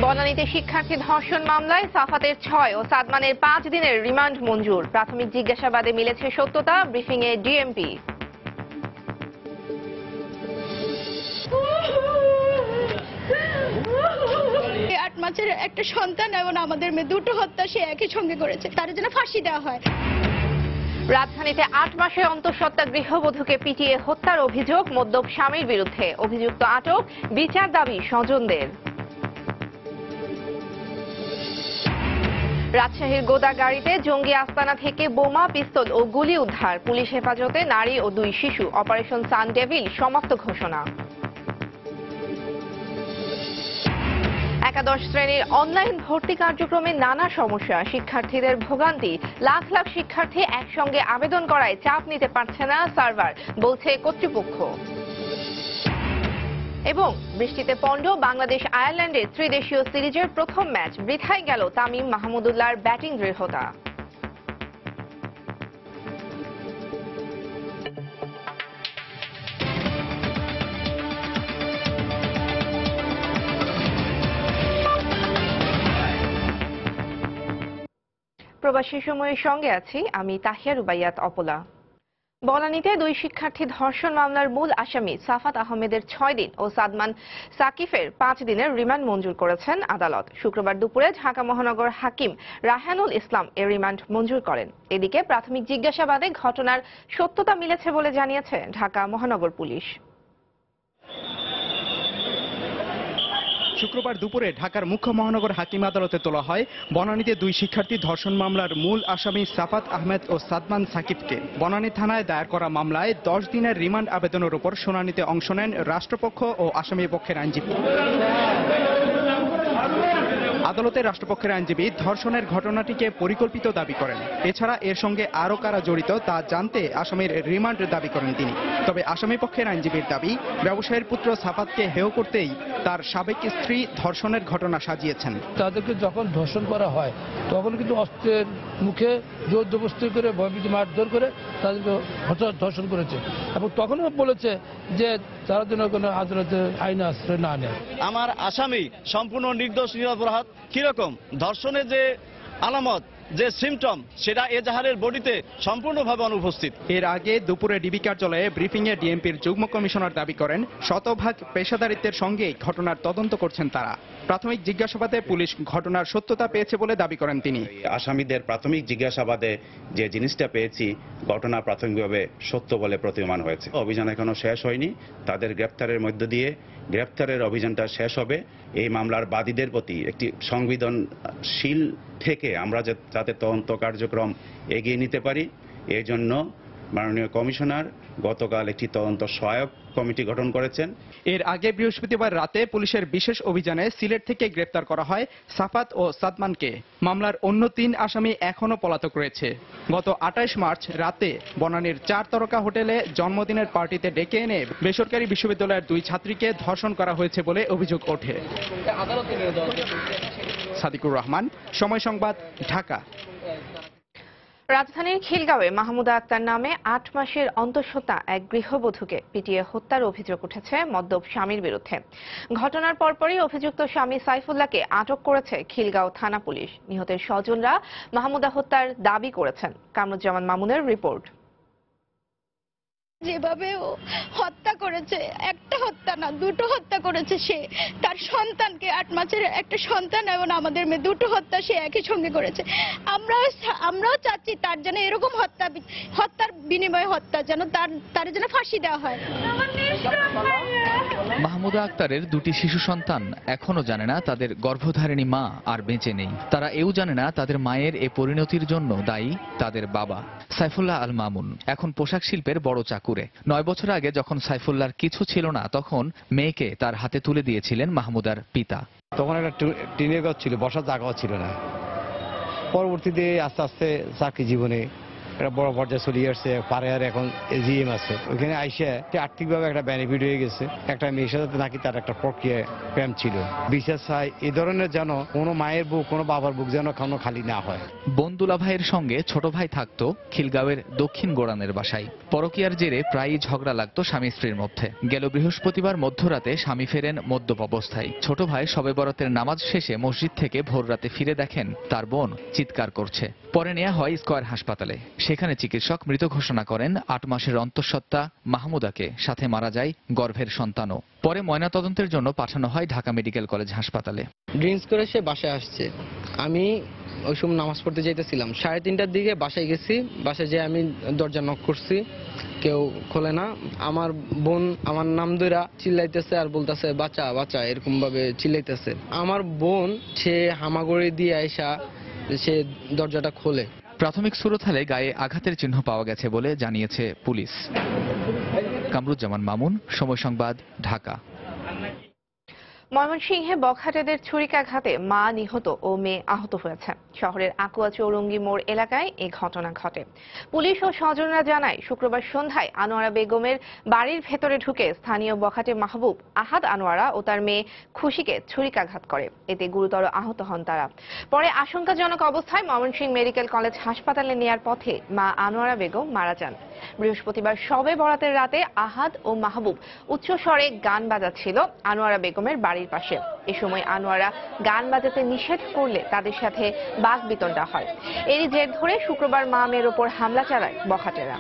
বনানীতে শিক্ষার্থী ধর্ষণ মামলায় সাফাতের 6 ও সাদমানের 5 দিনের রিমান্ড মঞ্জুর। প্রাথমিক জিজ্ঞাসাবাদে মিলেছে সত্যতা, ব্রিফিংয়ে ডিএমপি। 8 মাসের একটা সন্তান এবং আমাদের মেয়ে দুটো হত্যা সে একই সঙ্গে করেছে, তার জন্য ফাঁসি দেওয়া হয়। রাজধানীতে 8 মাসের অন্তঃসত্ত্বা গৃহবধূকে পিটিয়ে হত্যার অভিযোগ মদ্যপ স্বামীর বিরুদ্ধে। অভিযুক্ত আটক, বিচার দাবি স্বজনদের। রাজশাহীর গোদাগাড়িতে জঙ্গি আস্তানা থেকে বোমা, পিস্তল ও গুলি উদ্ধার। পুলিশ হেফাজতে নারী ও 2 শিশু। অপারেশন সান ডেভিল সমাপ্ত ঘোষণা। একাদশ শ্রেণীর অনলাইন ভর্তি কার্যক্রমে নানা সমস্যা, শিক্ষার্থীদের ভোগান্তি। লাখ লাখ শিক্ষার্থী একসঙ্গে আবেদন করায় চাপ নিতে পারছে না সার্ভার, বলছে কর্তৃপক্ষ। এবং বৃষ্টিতে পণ্ড বাংলাদেশ আয়ারল্যান্ডের ত্রিদেশীয় সিরিজের প্রথম ম্যাচ। বৃথায় গেল তামিম মাহমুদুল্লাহর ব্যাটিং দৃঢ়তা। প্রবাসী সময়ের সঙ্গে আছি আমি তাহিয়া রুবাইয়াত অপলা। বনানীতে 2 শিক্ষার্থী ধর্ষণ মামলার মূল আসামি সাফাত আহমেদের 6 দিন ও সাদমান সাকিফের 5 দিনের রিমান্ড মঞ্জুর করেছেন আদালত। শুক্রবার দুপুরে ঢাকা মহানগর হাকিম রায়হানুল ইসলাম এ রিমান্ড মঞ্জুর করেন। এদিকে প্রাথমিক জিজ্ঞাসাবাদে ঘটনার সত্যতা মিলেছে বলে জানিয়েছে ঢাকা মহানগর পুলিশ। শুক্রবার দুপুরে ঢাকার মুখ্য মহানগর হাকিম আদালতে তোলা হয় বনানীতে 2 শিক্ষার্থী ধর্ষণ মামলার মূল আসামি সাফাত আহমেদ ও সাদমান সাকিবকে। বনানী থানায় দায়ের করা মামলায় 10 দিনের রিমান্ড আবেদনের উপর শুনানিতে অংশ নেন রাষ্ট্রপক্ষ ও আসামি পক্ষের আইনজীবী। আদালতে রাষ্ট্রপক্ষের আইনজীবী ধর্ষণের ঘটনাটিকে পরিকল্পিত দাবি করেন। এছাড়া এর সঙ্গে আরও কারা জড়িত তা জানতে আসামির রিমান্ড দাবি করেন তিনি। তবে আসামি পক্ষের আইনজীবীর দাবি, ব্যবসায়ীর পুত্র সাফাতকে হেয় করতেই তার সাবেক স্ত্রী ধর্ষণের ঘটনা সাজিয়েছেন। তাদেরকে যখন ধর্ষণ করা হয় তখন কিন্তু অস্ত্রের মুখে জোর জবরদস্তি করে ভয়ভীতি মারধর করে তাদেরকে ধর্ষণ করেছে এবং তখনও বলেছে যে তারা যেন কোনো আদালতের আইন আশ্রয় না নেয়। আমার আসামি সম্পূর্ণ নির্দোষ নিরপরাধ। কিরকম ধর্ষণের যে আলামত, যে সিমটম, সেটা এজাহারের বডিতে সম্পূর্ণভাবে অনুপস্থিত। এর আগে দুপুরে ডিবি কার্যালয়ে ব্রিফিংয়ে ডিএমপির যুগ্ম কমিশনার দাবি করেন, শতভাগ পেশাদারিত্বের সঙ্গে ঘটনার তদন্ত করছেন তারা। প্রাথমিক জিজ্ঞাসাবাদে পুলিশ ঘটনার সত্যতা পেয়েছে বলে দাবি করেন তিনি। আসামিদের প্রাথমিক জিজ্ঞাসাবাদে যে জিনিসটা পেয়েছি, ঘটনা প্রাথমিকভাবে সত্য বলে প্রতীয়মান হয়েছে। অভিযান এখনো শেষ হয়নি, তাদের গ্রেপ্তারের মধ্য দিয়ে গ্রেপ্তারের অভিযানটা শেষ হবে। এই মামলার বাদীদের প্রতি একটি সংবেদনশীল থেকে আমরা যাতে তদন্ত কার্যক্রম এগিয়ে নিতে পারি, এই জন্য মাননীয় কমিশনার গতকাল একটি তদন্ত সহায়ক কমিটি গঠন করেছেন। এর আগে বৃহস্পতিবার রাতে পুলিশের বিশেষ অভিযানে সিলেট থেকে গ্রেপ্তার করা হয় সাফাত ও সাদমানকে। মামলার অন্য 3 আসামি এখনো পলাতক রয়েছে। গত 28 মার্চ রাতে বনানীর 4 তারকা হোটেলে জন্মদিনের পার্টিতে ডেকে এনে বেসরকারি বিশ্ববিদ্যালয়ের 2 ছাত্রীকে ধর্ষণ করা হয়েছে বলে অভিযোগ ওঠে। সাদিকুর রহমান, সময় সংবাদ, ঢাকা। রাজধানীর খিলগাঁওয়ে মাহমুদা আক্তার নামে 8 মাসের অন্তঃসত্ত্বা এক গৃহবধূকে পিটিয়ে হত্যার অভিযোগ উঠেছে মদ্যপ স্বামীর বিরুদ্ধে। ঘটনার পরপরই অভিযুক্ত স্বামী সাইফুল্লাহকে আটক করেছে খিলগাঁও থানা পুলিশ। নিহতের স্বজনরা মাহমুদা হত্যার দাবি করেছেন। কামরুজ্জামান মামুনের রিপোর্ট। যেভাবে ও হত্যা করেছে, একটা হত্যা না, দুটো হত্যা করেছে সে। তার সন্তানকে, 8 মাসের একটা সন্তান এবং আমাদের মেয়ে দুটো হত্যা সে একই সঙ্গে করেছে। আমরাও চাচ্ছি তার জন্য এরকম হত্যার বিনিময়ে হত্যা যেন তার জন্য ফাঁসি দেওয়া হয়। মাহমুদা আক্তারের 2টি শিশু সন্তান এখনো জানে না তাদের গর্ভধারিণী মা আর বেঁচে নেই। তারা এও জানে না তাদের মায়ের এ পরিণতির জন্য দায়ী তাদের বাবা সাইফুল্লাহ আল মামুন, এখন পোশাক শিল্পের বড় চাকুরে। 9 বছর আগে যখন সাইফুল্লাহর কিছু ছিল না, তখন মেয়েকে তার হাতে তুলে দিয়েছিলেন মাহমুদার পিতা। তখন একটা টিনের ঘর ছিল, বসার জায়গাও ছিল না। পরবর্তীতে আস্তে আস্তে চাকরি জীবনে একটা বড় পর্যায়ে চলে আসছে, পারে আর এখন জিএম আছে, ওইখানে আইসে আর্থিকভাবে একটা বেনিফিট হয়ে গেছে। একটা মেয়ের সাথে নাকি তার একটা প্রক্রিয়া প্রেম ছিল। বিচার চাই এই ধরনের যেন কোনো মায়ের বুক কোনো বাবার বুক যেন কখনো খালি না হয়। বোন দুলাভাইয়ের সঙ্গে ছোট ভাই থাকতো খিলগাঁওয়ের দক্ষিণ গোড়ানের বাসায়। পরকীয়ার জেরে প্রায়ই ঝগড়া লাগতো স্বামী স্ত্রীর মধ্যে। গেল বৃহস্পতিবার মধ্যরাতে স্বামী ফেরেন মদ্যপ অবস্থায়। ছোট ভাই শবে বরাতের নামাজ শেষে মসজিদ থেকে ভোররাতে ফিরে দেখেন তার বোন চিৎকার করছে। পরে নেওয়া হয় স্কয়ার হাসপাতালে। সেখানে চিকিৎসক মৃত ঘোষণা করেন 8 মাসের অন্তঃসত্ত্বা মাহমুদাকে, সাথে মারা যায় গর্ভের সন্তানও। পরে ময়নাতদন্তের জন্য পাঠানো হয় ঢাকা মেডিকেল কলেজ হাসপাতালে। ড্রিঙ্কস করে সে বাসায় আসছে। আমি ওই সময় নামাজ পড়তে যাইতেছিলাম। 3:30টার দিকে বাসায় গেছি। বাসায় যেয়ে আমি দরজা নক করছি, কেউ খোলে না। আমার বোন আমার নাম ধরে চিল্লাইতেছে আর বলতেছে বাঁচা বাঁচা, এরকম ভাবে চিল্লাইতেছে। আমার বোন সে হামাগুড়ি দিয়ে আইসা সে দরজাটা খোলে। প্রাথমিক সুরতহালে গায়ে আঘাতের চিহ্ন পাওয়া গেছে বলে জানিয়েছে পুলিশ। কামরুজ্জামান মামুন, সময় সংবাদ, ঢাকা। ময়মনসিংহে বখাটেদের ছুরিকাঘাতে মা নিহত ও মেয়ে আহত হয়েছে। শহরের আকুয়া চৌরঙ্গি মোড় এলাকায় এই ঘটনা ঘটে। পুলিশ ও স্বজনরা জানায়, শুক্রবার সন্ধ্যায় আনোয়ারা বেগমের বাড়ির ভেতরে ঢুকে স্থানীয় বখাটে মাহবুব আহাদ আনোয়ারা ও তার মেয়ে খুশিকে ছুরিকাঘাত করে। এতে গুরুতর আহত হন তারা। পরে আশঙ্কাজনক অবস্থায় ময়মনসিংহ মেডিকেল কলেজ হাসপাতালে নেয়ার পথে মা আনোয়ারা বেগম মারা যান। বৃহস্পতিবার শবে বরাতের রাতে আহাদ ও মাহবুব উচ্চস্বরে গান বাজাচ্ছিল আনোয়ারা বেগমের বাড়ির পাশে। এ সময় আনোয়ারা গান বাজাতে নিষেধ করলে তাদের সাথে বাকবিতণ্ডা হয়। এরই জের ধরে শুক্রবার মা মেয়ের ওপর হামলা চালায় বখাটেরা।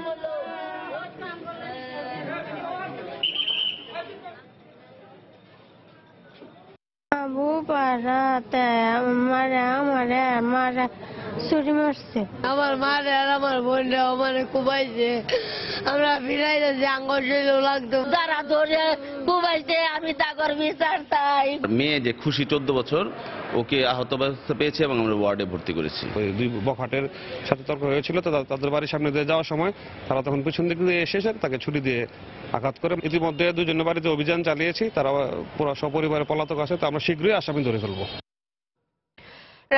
ছুরি মারছে আমার মারে আর আমার বোনরা আমার কুবাইছে। আমরা ফিরাই আঙ্গল লাগতো, তারা ধরে কুবাইছে। আমি তাগর বিচার চাই। মেয়ে যে খুশি 14 বছর, ওকে আহত অবস্থা পেয়েছে এবং আমরা ওয়ার্ডে ভর্তি করেছি। দুই বখাটের সাথে তর্ক হয়েছিল, তো তাদের বাড়ির সামনে দিয়ে যাওয়ার সময় তারা তখন পিছন দিক দিয়ে এসে তাকে ছুরি দিয়ে আঘাত করে। ইতিমধ্যে দুজনের বাড়িতে অভিযান চালিয়েছি, তারা পুরো সপরিবারে পলাতক আছে, তো আমরা শীঘ্রই আসামি ধরে ফেলবো।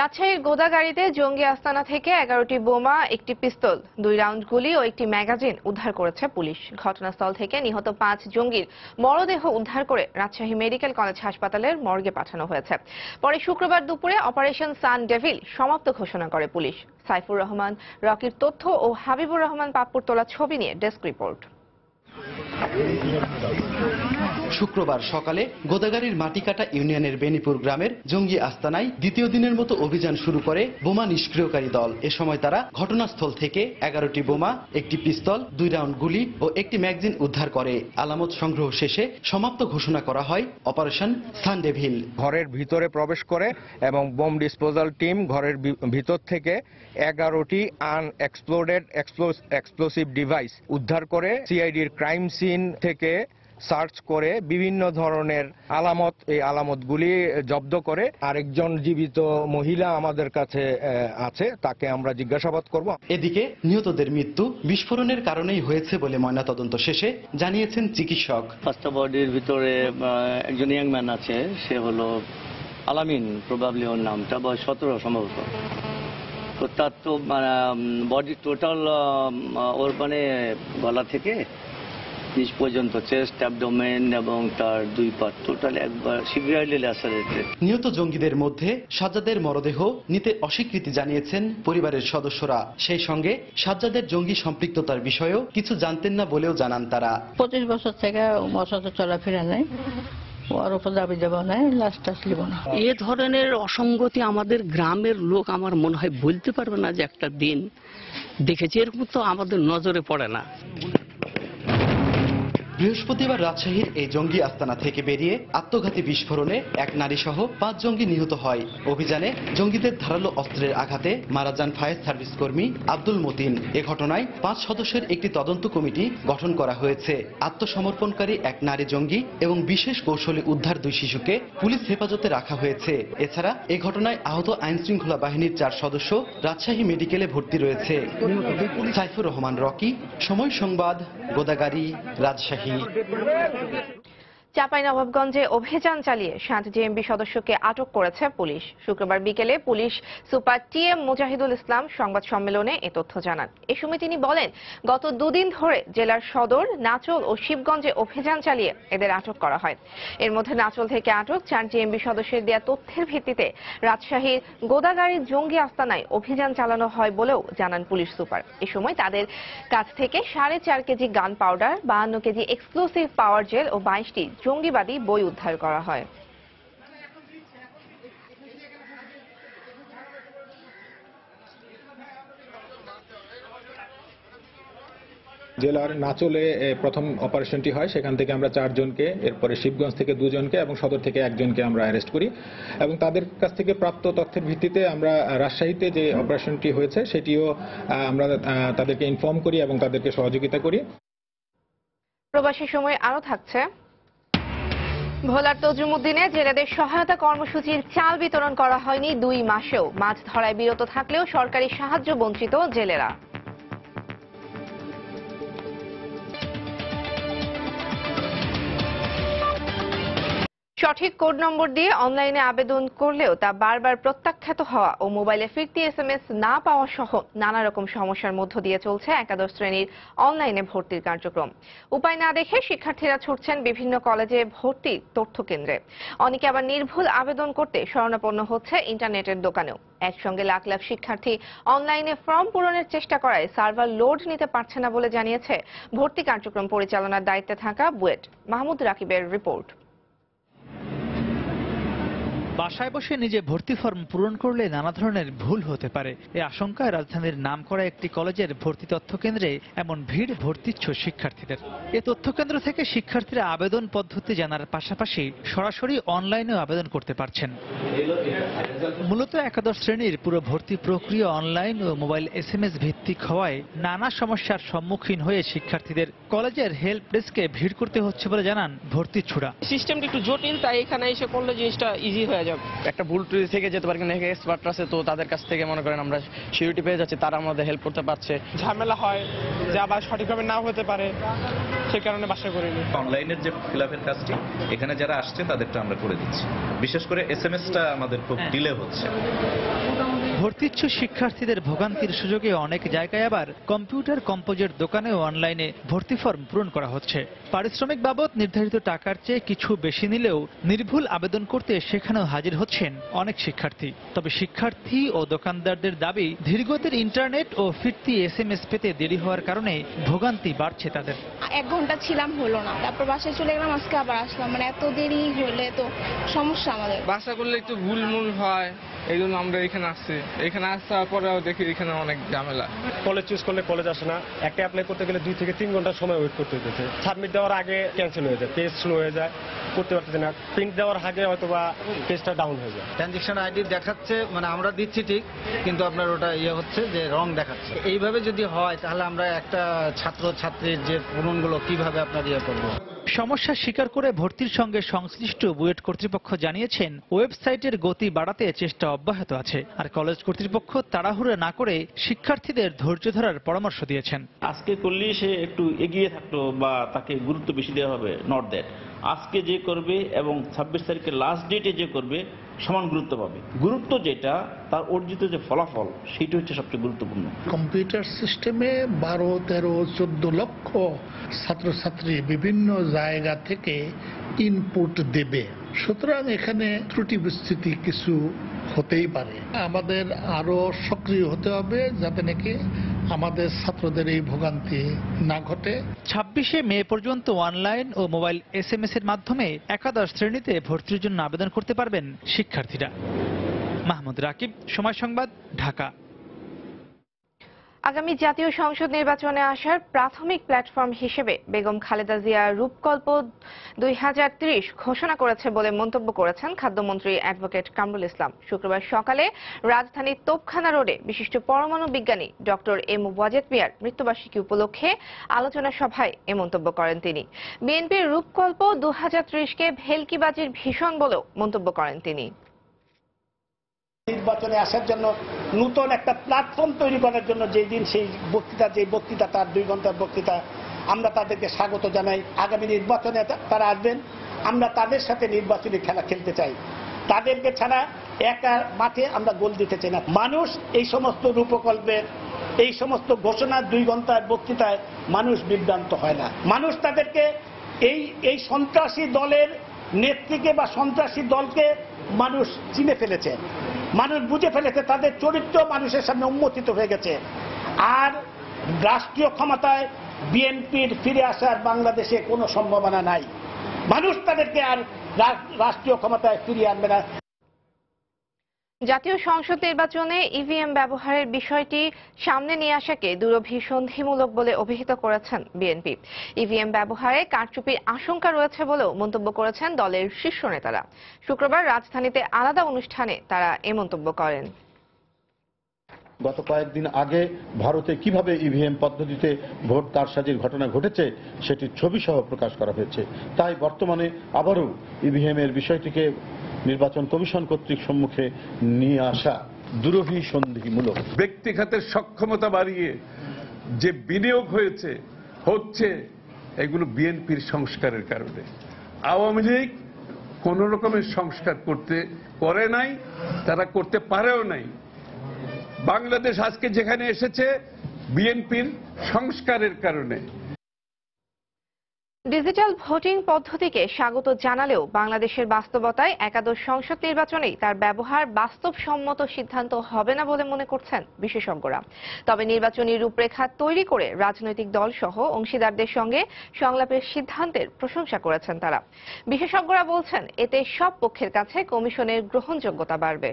রাজশাহীর গোদাগাড়িতে জঙ্গি আস্তানা থেকে 11টি বোমা, একটি পিস্তল, 2 রাউন্ড গুলি ও একটি ম্যাগাজিন উদ্ধার করেছে পুলিশ। ঘটনাস্থল থেকে নিহত 5 জঙ্গির মরদেহ উদ্ধার করে রাজশাহী মেডিকেল কলেজ হাসপাতালের মর্গে পাঠানো হয়েছে। পরে শুক্রবার দুপুরে অপারেশন সান ডেভিল সমাপ্ত ঘোষণা করে পুলিশ। সাইফুর রহমান রকির তথ্য ও হাবিবুর রহমান পাপ্পুর তোলা ছবি নিয়ে ডেস্ক রিপোর্ট। শুক্রবার সকালে গোদাগাড়ির মাটিকাটা ইউনিয়নের বেনিপুর গ্রামের জঙ্গি আস্তানায় দ্বিতীয় দিনের মতো অভিযান শুরু করে বোমা নিষ্ক্রিয়কারী দল। এ সময় তারা ঘটনাস্থল থেকে 11টি বোমা, একটি পিস্তল, 2 রাউন্ড গুলি ও একটি ম্যাগাজিন উদ্ধার করে। আলামত সংগ্রহ শেষে সমাপ্ত ঘোষণা করা হয় অপারেশন সানডেভিল। ঘরের ভিতরে প্রবেশ করে এবং বোম ডিসপোজাল টিম ঘরের ভিতর থেকে 11টি আনএক্সপ্লোডেড এক্সপ্লোসিভ ডিভাইস উদ্ধার করে সিআইডির ক্রাইম সিন থেকে সার্চ করে বিভিন্ন ধরনের আলামত, এই আলামতগুলি জব্দ করে। আরেকজন জীবিত মহিলা আমাদের কাছে আছে, তাকে আমরা জিজ্ঞাসাবাদ করব। এদিকে নিহতদের মৃত্যু বিস্ফোরণের কারণেই হয়েছে বলে ময়নাতদন্ত শেষে জানিয়েছেন চিকিৎসক। ফার্স্ট বডির ভিতরে একজন ইয়াং ম্যান আছে, সে হলো আলামিন, প্রবাবলি ওর নামটা, বয়স 17 সম্ভবত। তো তার তো বডি টোটাল ওর গলা থেকে নিচ পর্যন্ত চেস্ট, অ্যাবডোমেন এবং তার 2 পা টোটাল একবার সিভিয়ারলি ল্যাসারেটেড। নিহত জঙ্গিদের মধ্যে সাজ্জাদের মরদেহ নিতে অস্বীকৃতি জানিয়েছেন পরিবারের সদস্যরা। সেই সঙ্গে সাজ্জাদের জঙ্গি সম্পৃক্ততার বিষয়েও কিছু জানতেন না বলেও জানান তারা। 25 বছর থেকে ওর সাথে চলাফেরা নেই, ওর উপর দাবি দেওয়া নেই, লাস্ট আসলিব না। এ ধরনের অসঙ্গতি আমাদের গ্রামের লোক আমার মনে হয় বলতে পারবে না যে একটা দিন দেখেছি, এরকম তো আমাদের নজরে পড়ে না। বৃহস্পতিবার রাজশাহীর এই জঙ্গি আস্তানা থেকে বেরিয়ে আত্মঘাতী বিস্ফোরণে এক নারী সহ 5 জঙ্গি নিহত হয়। অভিযানে জঙ্গিদের ধারালো অস্ত্রের আঘাতে মারা যান ফায়ার সার্ভিস কর্মী আব্দুল মতিন। এ ঘটনায় 5 সদস্যের একটি তদন্ত কমিটি গঠন করা হয়েছে। আত্মসমর্পণকারী এক নারী জঙ্গি এবং বিশেষ কৌশলে উদ্ধার 2 শিশুকে পুলিশ হেফাজতে রাখা হয়েছে। এছাড়া এ ঘটনায় আহত আইনশৃঙ্খলা বাহিনীর 4 সদস্য রাজশাহী মেডিকেলে ভর্তি রয়েছে। সাইফুর রহমান রকি, সময় সংবাদ, গোদাগাড়ি, রাজশাহী। চাঁপাইনবাবগঞ্জে অভিযান চালিয়ে 7 জেএমবি সদস্যকে আটক করেছে পুলিশ। শুক্রবার বিকেলে police super TM Mujahidul Islam সংবাদ সম্মেলনে এ তথ্য জানান। এ সময় তিনি বলেন, গত দুদিন ধরে জেলার সদর, নাচল ও শিবগঞ্জে অভিযান চালিয়ে এদের আটক করা হয়। এর মধ্যে নাচল থেকে আটক 4 জেএমবি সদস্যের দেয়া তথ্যের ভিত্তিতে রাজশাহীর গোদাগাড়ির জঙ্গি আস্তানায় অভিযান চালানো হয় বলেও জানান পুলিশ সুপার। এ সময় তাদের কাছ থেকে 4.5 KG gun powder, 52 KG explosive power gel ও 22টি জঙ্গিবাদী বই উদ্ধার করা হয়। জেলার নাচলে প্রথম অপারেশনটি হয়, সেখান থেকে আমরা 4 জনকে, এরপরে শিবগঞ্জ থেকে 2 জনকে এবং সদর থেকে 1 জনকে আমরা অ্যারেস্ট করি এবং তাদের কাছ থেকে প্রাপ্ত তথ্যের ভিত্তিতে আমরা রাজশাহীতে যে অপারেশনটি হয়েছে সেটিও আমরা তাদেরকে ইনফর্ম করি এবং তাদেরকে সহযোগিতা করি। প্রবাসী সময় আরো থাকছে। ভোলার তজুমুদ্দিনে জেলেদের সহায়তা কর্মসূচির চাল বিতরণ করা হয়নি 2 মাসেও। মাছ ধরায় বিরত থাকলেও সরকারি সাহায্য বঞ্চিত জেলেরা। সঠিক কোড নম্বর দিয়ে অনলাইনে আবেদন করলেও তা বারবার প্রত্যাখ্যাত হওয়া ও মোবাইলে ফিরতি এসএমএস না পাওয়া সহ নানা রকম সমস্যার মধ্য দিয়ে চলছে একাদশ শ্রেণীর অনলাইনে ভর্তির কার্যক্রম। উপায় না দেখে শিক্ষার্থীরা ছুটছেন বিভিন্ন কলেজে ভর্তি তথ্য কেন্দ্রে। অনেকে আবার নির্ভুল আবেদন করতে শরণাপন্ন হচ্ছে ইন্টারনেটের দোকানেও। একসঙ্গে লাখ লাখ শিক্ষার্থী অনলাইনে ফর্ম পূরণের চেষ্টা করায় সার্ভার লোড নিতে পারছে না বলে জানিয়েছে ভর্তি কার্যক্রম পরিচালনার দায়িত্বে থাকা বুয়েট। মাহমুদ রাকিবের রিপোর্ট। বাসায় বসে নিজে ভর্তি ফর্ম পূরণ করলে নানা ধরনের ভুল হতে পারে, এই আশঙ্কায় রাজধানীর নামকরা একটি কলেজের ভর্তি তথ্য কেন্দ্রে এমন ভিড় ভর্তিচ্ছু শিক্ষার্থীদের। এ তথ্য কেন্দ্র থেকে শিক্ষার্থীরা আবেদন পদ্ধতি জানার পাশাপাশি সরাসরি অনলাইনেও আবেদন করতে পারছেন। মূলত একাদশ শ্রেণীর পুরো ভর্তি প্রক্রিয়া অনলাইন ও মোবাইল এসএমএস ভিত্তিক হওয়ায় নানা সমস্যার সম্মুখীন হয়ে শিক্ষার্থীদের কলেজের হেল্প ডেস্কে ভিড় করতে হচ্ছে বলে জানান ভর্তিচ্ছুরা। সিস্টেমটা একটু জটিল, তাই এখানে এসে করলে জিনিসটা ইজি হয়ে যাবে। একটা ভুল টুল থেকে যেতে পারে, কিন্তু এক্সপার্ট আছে, তো তাদের কাছ থেকে মনে করেন আমরা সিকিউরিটি পেয়ে যাচ্ছি, তারা আমাদের হেল্প করতে পারছে। ঝামেলা হয় যে আবার সঠিকভাবে নাও হতে পারে, সেই কারণে বাসা করিনি। অনলাইনের যে ফিলআপের কাজটি এখানে যারা আসছে তাদেরটা আমরা করে দিচ্ছি। বিশেষ করে এসএমএসটা আমাদের খুব ডিলে হচ্ছে। ভর্তিচ্ছু শিক্ষার্থীদের ভোগান্তির সুযোগে অনেক জায়গায় আবার কম্পিউটার কম্পোজের দোকানেও অনলাইনে ভর্তি ফর্ম পূরণ করা হচ্ছে। পারিশ্রমিক বাবদ নির্ধারিত টাকার চেয়ে কিছু বেশি নিলেও নির্ভুল আবেদন করতে সেখানেও হাজির হচ্ছেন অনেক শিক্ষার্থী। তবে শিক্ষার্থী ও দোকানদারদের দাবি, ধীরগতির ইন্টারনেট ও ফিরতি এসএমএস পেতে দেরি হওয়ার কারণে ভোগান্তি বাড়ছে তাদের। 1 ঘন্টা ছিলাম, হলো না, তারপর বাসায় চলে গেলাম, আজকে আবার আসলাম। মানে এত দেরি হলে তো সমস্যা আমাদের। বাসা করলে একটু ভুল হয়, এই জন্য আমরা এখানে আসছি। এখানে আসার পরেও দেখি এখানে অনেক ঝামেলা। কলেজ চুজ করলে কলেজ আসে না, একটা অ্যাপ্লাই করতে গেলে 2 থেকে 3 ঘন্টা সময় ওয়েট করতে হচ্ছে। সাবমিট দেওয়ার আগে ক্যান্সেল হয়ে যায়, পেজ স্লো হয়ে যায়, করতে পারতেছে না। প্রিন্ট দেওয়ার আগে হয়তো বা পেজটা ডাউন হয়ে যায়। ট্রানজেকশন আইডি দেখাচ্ছে, মানে আমরা দিচ্ছি ঠিক, কিন্তু আপনার ওটা হচ্ছে যে রং দেখাচ্ছে। এইভাবে যদি হয় তাহলে আমরা একটা ছাত্র ছাত্রীর যে পূরণগুলো কিভাবে আপনার করবো। সমস্যা স্বীকার করে ভর্তির সঙ্গে সংশ্লিষ্ট বুয়েট কর্তৃপক্ষ জানিয়েছেন, ওয়েবসাইটের গতি বাড়াতে চেষ্টা অব্যাহত আছে। আর কলেজ কর্তৃপক্ষ তাড়াহুড়ো না করে শিক্ষার্থীদের ধৈর্য ধরার পরামর্শ দিয়েছেন। আজকে করলেই সে একটু এগিয়ে থাকলো বা তাকে গুরুত্ব বেশি দেওয়া হবে, নট দ্যাট। আজকে যে করবে এবং 26 তারিখের লাস্ট ডেটে যে করবে সমান গুরুত্ব পাবে। গুরুত্ব যেটা, তার অর্জিত যে ফলাফল, সেটা হচ্ছে সবচেয়ে গুরুত্বপূর্ণ। কম্পিউটার সিস্টেমে 12, 13, 14 লক্ষ ছাত্রছাত্রী বিভিন্ন জায়গা থেকে ইনপুট দেবে। সুতরাং এখানে ত্রুটি বিস্তৃতি কিছু হতেই পারে। আমাদের আরো সক্রিয় হতে হবে যাতে নাকি আমাদের ছাত্রদের এই ভোগান্তি না ঘটে। 26শে মে পর্যন্ত অনলাইন ও মোবাইল এসএমএস এর মাধ্যমে একাদশ শ্রেণীতে ভর্তির জন্য আবেদন করতে পারবেন শিক্ষার্থীরা। মাহমুদ রাকিব, সময় সংবাদ, ঢাকা। আগামী জাতীয় সংসদ নির্বাচনে আসার প্রাথমিক প্ল্যাটফর্ম হিসেবে বেগম খালেদা জিয়া রূপকল্প 2030 ঘোষণা করেছে বলে মন্তব্য করেছেন খাদ্যমন্ত্রী অ্যাডভোকেট কামরুল ইসলাম। শুক্রবার সকালে রাজধানীর তোপখানা রোডে বিশিষ্ট পরমাণু বিজ্ঞানী ডক্টর এম ওয়াজেদ মিয়ার মৃত্যুবার্ষিকী উপলক্ষে আলোচনা সভায় এ মন্তব্য করেন তিনি। বিএনপির রূপকল্প 2030কে ভেলকিবাজির ভীষণ বলেও মন্তব্য করেন তিনি। নির্বাচনে আসার জন্য নতুন একটা প্ল্যাটফর্ম তৈরি করার জন্য যেই দিন সেই বক্তৃতা তার 2 ঘন্টার বক্তৃতা, আমরা তাদেরকে স্বাগত জানাই। আগামী নির্বাচনে তারা আসবেন, আমরা তাদের সাথে নির্বাচনী খেলা খেলতে চাই, তাদেরকে ছাড়া একা মাঠে আমরা গোল দিতে চাই না। মানুষ এই সমস্ত রূপকল্পের, এই সমস্ত ঘোষণা 2 ঘন্টার বক্তৃতায় মানুষ বিভ্রান্ত হয় না। মানুষ তাদেরকে এই সন্ত্রাসী দলের নেত্রীকে বা সন্ত্রাসী দলকে মানুষ চিনে ফেলেছে, মানুষ বুঝে ফেলেছে, তাদের চরিত্র মানুষের সামনে উন্মোচিত হয়ে গেছে। আর রাষ্ট্রীয় ক্ষমতায় বিএনপির ফিরে আসার বাংলাদেশে কোনো সম্ভাবনা নাই। মানুষ তাদেরকে আর রাষ্ট্রীয় ক্ষমতায় ফিরিয়ে আনবে না। জাতীয় সংসদ নির্বাচনে ইভিএম ব্যবহারের বিষয়টি সামনে নিয়ে আসাকে দূরভিসন্ধিমূলক বলে অভিহিত করেছেন বিএনপি। ইভিএম ব্যবহারে কারচুপির আশঙ্কা রয়েছে বলেও মন্তব্য করেছেন দলের শীর্ষ নেতারা। শুক্রবার রাজধানীতে আলাদা অনুষ্ঠানে তারা এ মন্তব্য করেন। গত কয়েকদিন আগে ভারতে কিভাবে ইভিএম পদ্ধতিতে ভোট কারসাজির ঘটনা ঘটেছে সেটির ছবি সহ প্রকাশ করা হয়েছে। তাই বর্তমানে আবারও ইভিএম এর বিষয়টিকে নির্বাচন কমিশন কর্তৃক সম্মুখে নিয়ে আসা দূরভিসন্ধিমূলক। ব্যক্তিগতের সক্ষমতা বাড়িয়ে যে বিনিয়োগ হচ্ছে এগুলো বিএনপির সংস্কারের কারণে। আওয়ামী লীগ কোন রকমের সংস্কার করে নাই, তারা করতে পারেও নাই। বাংলাদেশ আজকে যেখানে এসেছে বিএনপির সংস্কারের কারণে। ডিজিটাল ভোটিং পদ্ধতিকে স্বাগত জানালেও বাংলাদেশের বাস্তবতায় একাদশ সংসদ নির্বাচনেই তার ব্যবহার বাস্তবসম্মত সিদ্ধান্ত হবে না বলে মনে করছেন বিশেষজ্ঞরা। তবে নির্বাচনী রূপরেখা তৈরি করে রাজনৈতিক দল সহ অংশীদারদের সঙ্গে সংলাপের সিদ্ধান্তের প্রশংসা করেছেন তারা। বিশেষজ্ঞরা বলছেন এতে সব পক্ষের কাছে কমিশনের গ্রহণযোগ্যতা বাড়বে।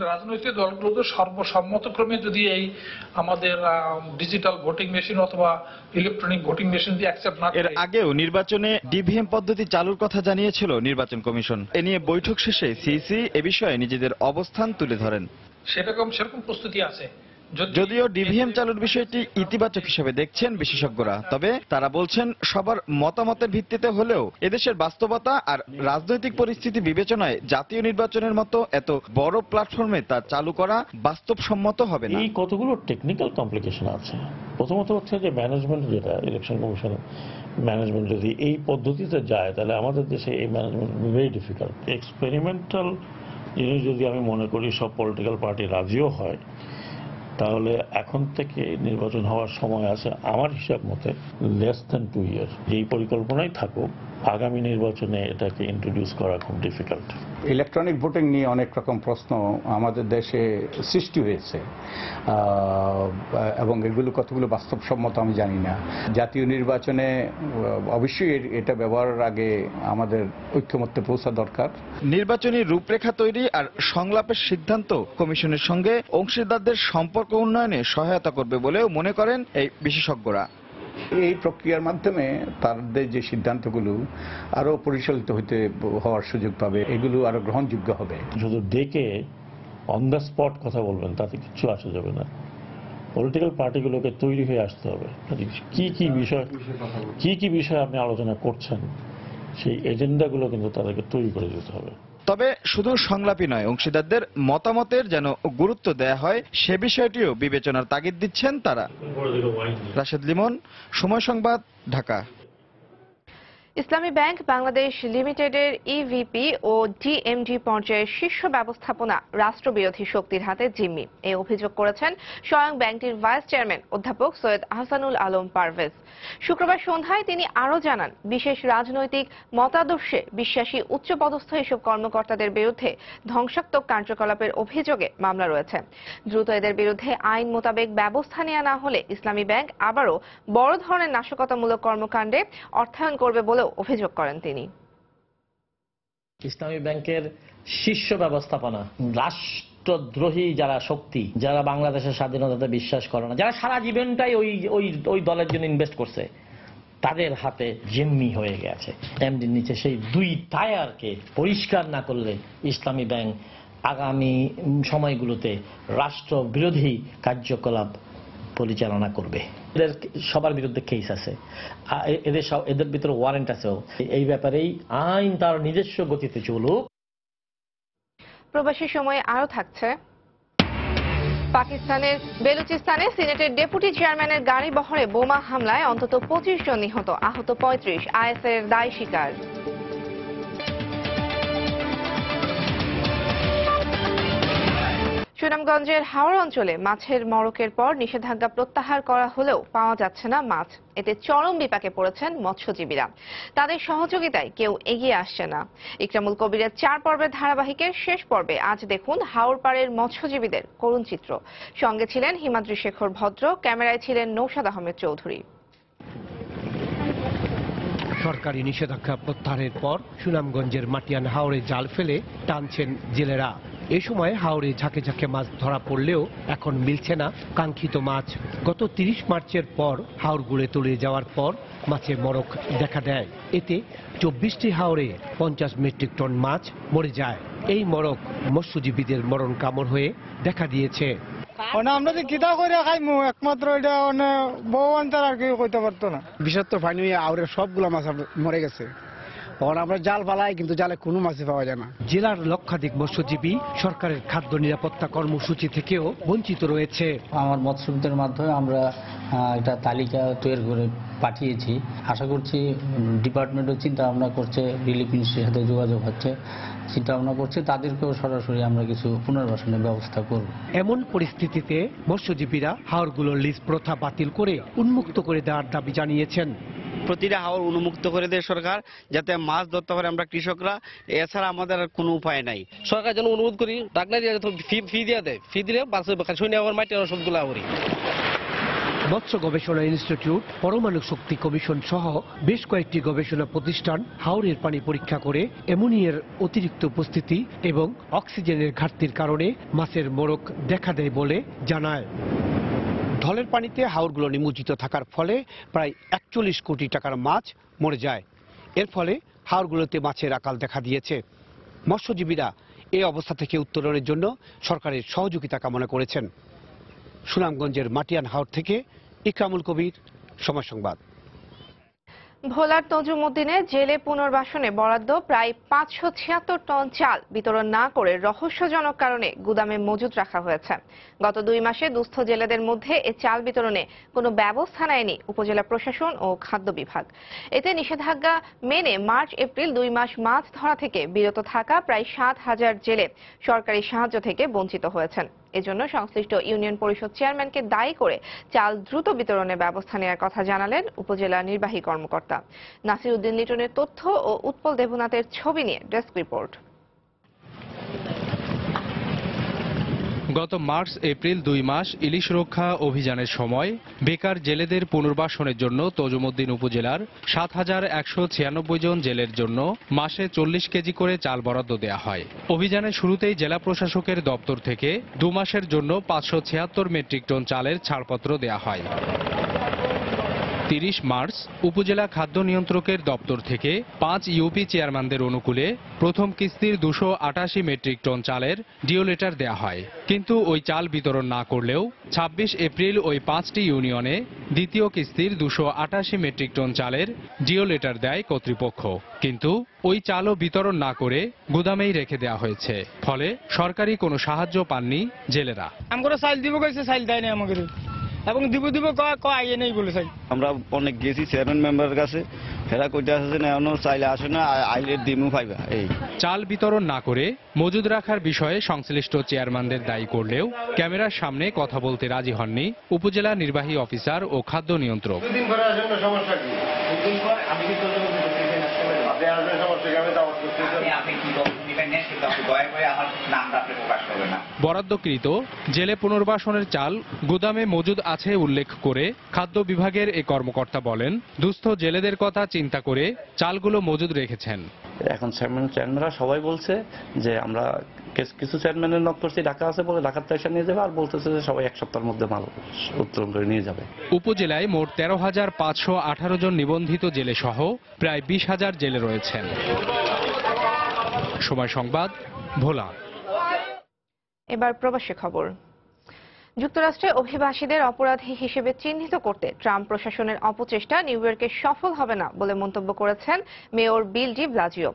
রাজনৈতিক দলগুলো সর্বসম্মতক্রমে যদি এই আমাদের ডিজিটাল ভোটিং মেশিন অথবা ইলেকট্রনিক ভোটিং মেশিন দিয়ে অ্যাকসেপ্ট না করে। এর আগেও নির্বাচনে ডিভিএম পদ্ধতি চালুর কথা জানিয়েছিল নির্বাচন কমিশন। এ নিয়ে বৈঠক শেষে সিইসি এ বিষয়ে নিজেদের অবস্থান তুলে ধরেন। সেরকম প্রস্তুতি আছে। যদিও ডিভিএম চালুর বিষয়টি ইতিবাচক হিসেবে দেখছেন বিশেষজ্ঞরা, তবে তারা বলছেন সবার মতামতের ভিত্তিতে হলেও এদেশের বাস্তবতা আর রাজনৈতিক পরিস্থিতি বিবেচনায় জাতীয় নির্বাচনের মতো এত বড় প্ল্যাটফর্মে তা চালু করা বাস্তবসম্মত হবে না। এই কতগুলো টেকনিক্যাল কমপ্লিকেশন আছে। প্রথমত হচ্ছে যে ম্যানেজমেন্ট, যেটা ইলেকশন কমিশনের ম্যানেজমেন্ট যদি এই পদ্ধতিতে যায় তাহলে আমাদের দেশে এই ম্যানেজমেন্ট ভেরি ডিফিকাল্ট। এক্সপেরিমেন্টাল জিনিস যদি আমি মনে করি সব পলিটিক্যাল পার্টি রাজিও হয়, তাহলে এখন থেকে নির্বাচন হওয়ার সময় আছে আমার হিসাব মতে লেস দ্যান 2 ইয়ার। এই পরিকল্পনাই থাকুক, আগামী নির্বাচনে এটাকে ইন্ট্রোডিউস করা খুব ডিফিকাল্ট। ইলেকট্রনিক ভোটিং নিয়ে অনেক রকম প্রশ্ন আমাদের দেশে সৃষ্টি হয়েছে এবং এগুলো কতগুলো বাস্তবসম্মত আমি জানি না। জাতীয় নির্বাচনে অবশ্যই এটা ব্যবহারের আগে আমাদের ঐক্যমত্যে পৌঁছা দরকার। নির্বাচনী রূপরেখা তৈরি আর সংলাপের সিদ্ধান্ত কমিশনের সঙ্গে অংশীদারদের সম্পর্ক উন্নয়নে সহায়তা করবে বলেও মনে করেন এই বিশেষজ্ঞরা। এই প্রক্রিয়ার মাধ্যমে তাদের যে সিদ্ধান্তগুলো আরো পরিচালিত হওয়ার সুযোগ পাবে, এগুলো আরো গ্রহণযোগ্য হবে। শুধু ডেকে অন দ্য স্পট কথা বলবেন তাতে কিছু আসা যাবে না। পলিটিক্যাল পার্টিগুলোকে তৈরি হয়ে আসতে হবে। কি কি বিষয় আপনি আলোচনা করছেন সেই এজেন্ডাগুলো কিন্তু তাদেরকে তৈরি করে দিতে হবে। তবে শুধু সংলাপই নয়, অংশীদারদের মতামতের যেন গুরুত্ব দেয়া হয় সে বিষয়টিও বিবেচনার তাগিদ দিচ্ছেন তারা। রাশেদ লিমন, সময় সংবাদ, ঢাকা। ইসলামী ব্যাংক বাংলাদেশ লিমিটেডের ইভিপি ও ডিএমডি পর্যায়ের শীর্ষ ব্যবস্থাপনা রাষ্ট্রবিরোধী শক্তির হাতে জিম্মি, এই অভিযোগ করেছেন স্বয়ং ব্যাংকটির ভাইস চেয়ারম্যান অধ্যাপক সৈয়দ আহসানুল আলম পারভেজ। শুক্রবার সন্ধ্যায় তিনি আরও জানান, বিশেষ রাজনৈতিক মতাদর্শে বিশ্বাসী উচ্চপদস্থ এসব কর্মকর্তাদের বিরুদ্ধে ধ্বংসাত্মক কার্যকলাপের অভিযোগে মামলা রয়েছে। দ্রুত এদের বিরুদ্ধে আইন মোতাবেক ব্যবস্থা নেওয়া না হলে ইসলামী ব্যাংক আবারও বড় ধরনের নাশকতামূলক কর্মকাণ্ডে অর্থায়ন করবে বলে অভিযোগ করেন তিনি। ইসলামী ব্যাংকের শীর্ষ ব্যবস্থাপনা রাষ্ট্রদ্রোহী যারা শক্তি, যারা বাংলাদেশের স্বাধীনতাতে বিশ্বাস করে না, যারা সারা জীবনটাই ওই দলের জন্য ইনভেস্ট করছে, তাদের হাতে জিম্মি হয়ে গেছে। এমডির নিচে সেই 2 টায়ারকে পরিষ্কার না করলে ইসলামী ব্যাংক আগামী সময়গুলোতে রাষ্ট্রবিরোধী কার্যকলাপ পরিচালনা করবে। এদের সবার বিরুদ্ধে কেস আছে, এদের ভিতরে ওয়ারেন্ট আছেও। এই ব্যাপারেই আইন তার নিজস্ব গতিতে চলুক। প্রবাসী সময়ে আরো থাকছে পাকিস্তানের বেলুচিস্তানে সিনেটের ডেপুটি চেয়ারম্যানের গাড়ি বহরে বোমা হামলায় অন্তত 25 জন নিহত, আহত 35, আইএসের দায় স্বীকার। সুনামগঞ্জের হাওড় অঞ্চলে মাছের মড়কের পর নিষেধাজ্ঞা প্রত্যাহার করা হলেও পাওয়া যাচ্ছে না মাছ। এতে চরম বিপাকে পড়েছেন মৎস্যজীবীরা। তাদের সহযোগিতায় কেউ এগিয়ে আসছে না। ইকরামুল কবিরের 4 পর্বের ধারাবাহিকের শেষ পর্বে আজ দেখুন হাওড় পাড়ের মৎস্যজীবীদের করুণ চিত্র। সঙ্গে ছিলেন হিমাদ্রি শেখর ভদ্র, ক্যামেরায় ছিলেন নৌশাদ আহমেদ চৌধুরী। সরকারি নিষেধাজ্ঞা প্রত্যাহারের পর সুনামগঞ্জের মাটিয়ান হাওরে জাল ফেলে টানছেন জেলেরা। এ সময় হাওরে ঝাঁকে ঝাঁকে মাছ ধরা পড়লেও এখন মিলছে না কাঙ্ক্ষিত মাছ। গত 30 মার্চের পর হাওরগুড়ে তলিয়ে যাওয়ার পর মাছের মড়ক দেখা দেয়। এতে 24টি হাওরে 50 মেট্রিক টন মাছ মরে যায়। এই মড়ক মৎস্যজীবীদের মরণ কামড় হয়ে দেখা দিয়েছে। আমরা যে কিতা করে খাইমু একমাত্র এটা ভগবান তার আর কেউ কইতে পারতো না। বিষাক্ত পানি আউরের সবগুলো মাছ মরে গেছে। আমরা জাল ফালাই কিন্তু জালে কোনো মাছই পাওয়া যায় না। জেলার লক্ষাধিক মৎস্যজীবী সরকারের খাদ্য নিরাপত্তা কর্মসূচি থেকেও বঞ্চিত রয়েছে। আমার মৎস্যদের মাধ্যমে আমরা একটা তালিকা তৈরি করে পাঠিয়েছি। আশা করছি ডিপার্টমেন্টও চিন্তা ভাবনা করছে, রিলিফ মিনিস্ট্রির সাথে যোগাযোগ হচ্ছে, চিন্তা ভাবনা করছে, তাদেরকেও সরাসরি আমরা কিছু পুনর্বাসনের ব্যবস্থা করব। এমন পরিস্থিতিতে মৎস্যজীবীরা হাওরগুলোর লিজ প্রথা বাতিল করে উন্মুক্ত করে দেওয়ার দাবি জানিয়েছেন। প্রতিটা হাওর উন্মুক্ত করে দেয় সরকার, যাতে মাছ ধরতে পারে আমরা কৃষকরা। এছাড়া আমাদের আর কোনো উপায় নাই। সরকার যেন অনুরোধ করি ডাকনা দিয়ে ফি দিয়ে দেয়, ফি দিলে মাটি সবগুলো আবরি। মৎস্য গবেষণা ইনস্টিটিউট, পরমাণু শক্তি কমিশন সহ বেশ কয়েকটি গবেষণা প্রতিষ্ঠান হাওরের পানি পরীক্ষা করে অ্যামোনিয়ার অতিরিক্ত উপস্থিতি এবং অক্সিজেনের ঘাটতির কারণে মাছের মড়ক দেখা দেয় বলে জানায়। ঢলের পানিতে হাওরগুলো নিমজ্জিত থাকার ফলে প্রায় 41 কোটি টাকার মাছ মরে যায়। এর ফলে হাওরগুলোতে মাছের আকাল দেখা দিয়েছে। মৎস্যজীবীরা এই অবস্থা থেকে উত্তরণের জন্য সরকারের সহযোগিতা কামনা করেছেন। সুনামগঞ্জের মাটিয়ান হাওর থেকে ইকরামুল কবির, সময় সংবাদ। ভোলার তজুমুদ্দিনে জেলে পুনর্বাসনে বরাদ্দ প্রায় 576 টন চাল বিতরণ না করে রহস্যজনক কারণে গুদামে মজুত রাখা হয়েছে। গত 2 মাসে দুস্থ জেলেদের মধ্যে এ চাল বিতরণে কোনো ব্যবস্থা নেয়নি উপজেলা প্রশাসন ও খাদ্য বিভাগ। এতে নিষেধাজ্ঞা মেনে মার্চ এপ্রিল 2 মাস মাছ ধরা থেকে বিরত থাকা প্রায় 7000 জেলে সরকারি সাহায্য থেকে বঞ্চিত হয়েছেন। এজন্য সংশ্লিষ্ট ইউনিয়ন পরিষদ চেয়ারম্যানকে দায়ী করে চাল দ্রুত বিতরণের ব্যবস্থা নেওয়ার কথা জানালেন উপজেলা নির্বাহী কর্মকর্তা। নাসির উদ্দিন লিটনের তথ্য ও উৎপল দেবনাথের ছবি নিয়ে ডেস্ক রিপোর্ট। গত মার্চ এপ্রিল 2 মাস ইলিশ রক্ষা অভিযানের সময় বেকার জেলেদের পুনর্বাসনের জন্য তজুমুদ্দিন উপজেলার 7196 জন জেলের জন্য মাসে 40 কেজি করে চাল বরাদ্দ দেয়া হয়। অভিযানের শুরুতেই জেলা প্রশাসকের দপ্তর থেকে 2 মাসের জন্য 576 মেট্রিক টন চালের ছাড়পত্র দেয়া হয়। 30 মার্চ উপজেলা খাদ্য নিয়ন্ত্রকের দপ্তর থেকে 5 ইউপি চেয়ারম্যানদের অনুকূলে প্রথম কিস্তির 288 মেট্রিক টন চালের ডিও লেটার দেয়া হয়। কিন্তু ওই চাল বিতরণ না করলেও 26 এপ্রিল ওই 5টি ইউনিয়নে দ্বিতীয় কিস্তির 288 মেট্রিক টন চালের ডিও লেটার দেয় কর্তৃপক্ষ। কিন্তু ওই চালও বিতরণ না করে গুদামেই রেখে দেওয়া হয়েছে। ফলে সরকারি কোনো সাহায্য পাননি জেলেরা। আমরা চাল দিব কইছে, চাল দেয় না আমাকে, এবং দিব আইয়ে নেই বলে চাই। আমরা অনেক গেছি চেয়ারম্যান মেম্বারের কাছে, ফেরা কইতে আসছে না, এখনো চাইলে আসে না, আইলে দিমু পাইবা। এই চাল বিতরণ না করে মজুদ রাখার বিষয়ে সংশ্লিষ্ট চেয়ারম্যানদের দায়ী করলেও ক্যামেরার সামনে কথা বলতে রাজি হননি উপজেলা নির্বাহী অফিসার ও খাদ্য নিয়ন্ত্রক। বরাদ্দকৃত জেলে পুনর্বাসনের চাল গুদামে মজুদ আছে উল্লেখ করে খাদ্য বিভাগের এই কর্মকর্তা বলেন, দুস্থ জেলেদের কথা চিন্তা করে চালগুলো মজুদ রেখেছেন। এখন চেয়ারম্যানরা সবাই বলছে যে আমরা কিছু চেয়ারম্যানের নক করছি, ঢাকা আছে বলে ঢাকার পয়সা নিয়ে যাবে, আর বলতেছে যে সবাই 1 সপ্তাহের মধ্যে মাল উত্তোলন করে নিয়ে যাবে। উপজেলায় মোট 13,518 জন নিবন্ধিত জেলে সহ প্রায় 20,000 জেলে রয়েছেন। সময় সংবাদ, ভোলা। এবার প্রবাসী খবর। যুক্তরাষ্ট্রে অভিবাসীদের অপরাধী হিসেবে চিহ্নিত করতে ট্রাম্প প্রশাসনের অপচেষ্টা নিউ ইয়র্কে সফল হবে না বলে মন্তব্য করেছেন mayor Bill de Blasio.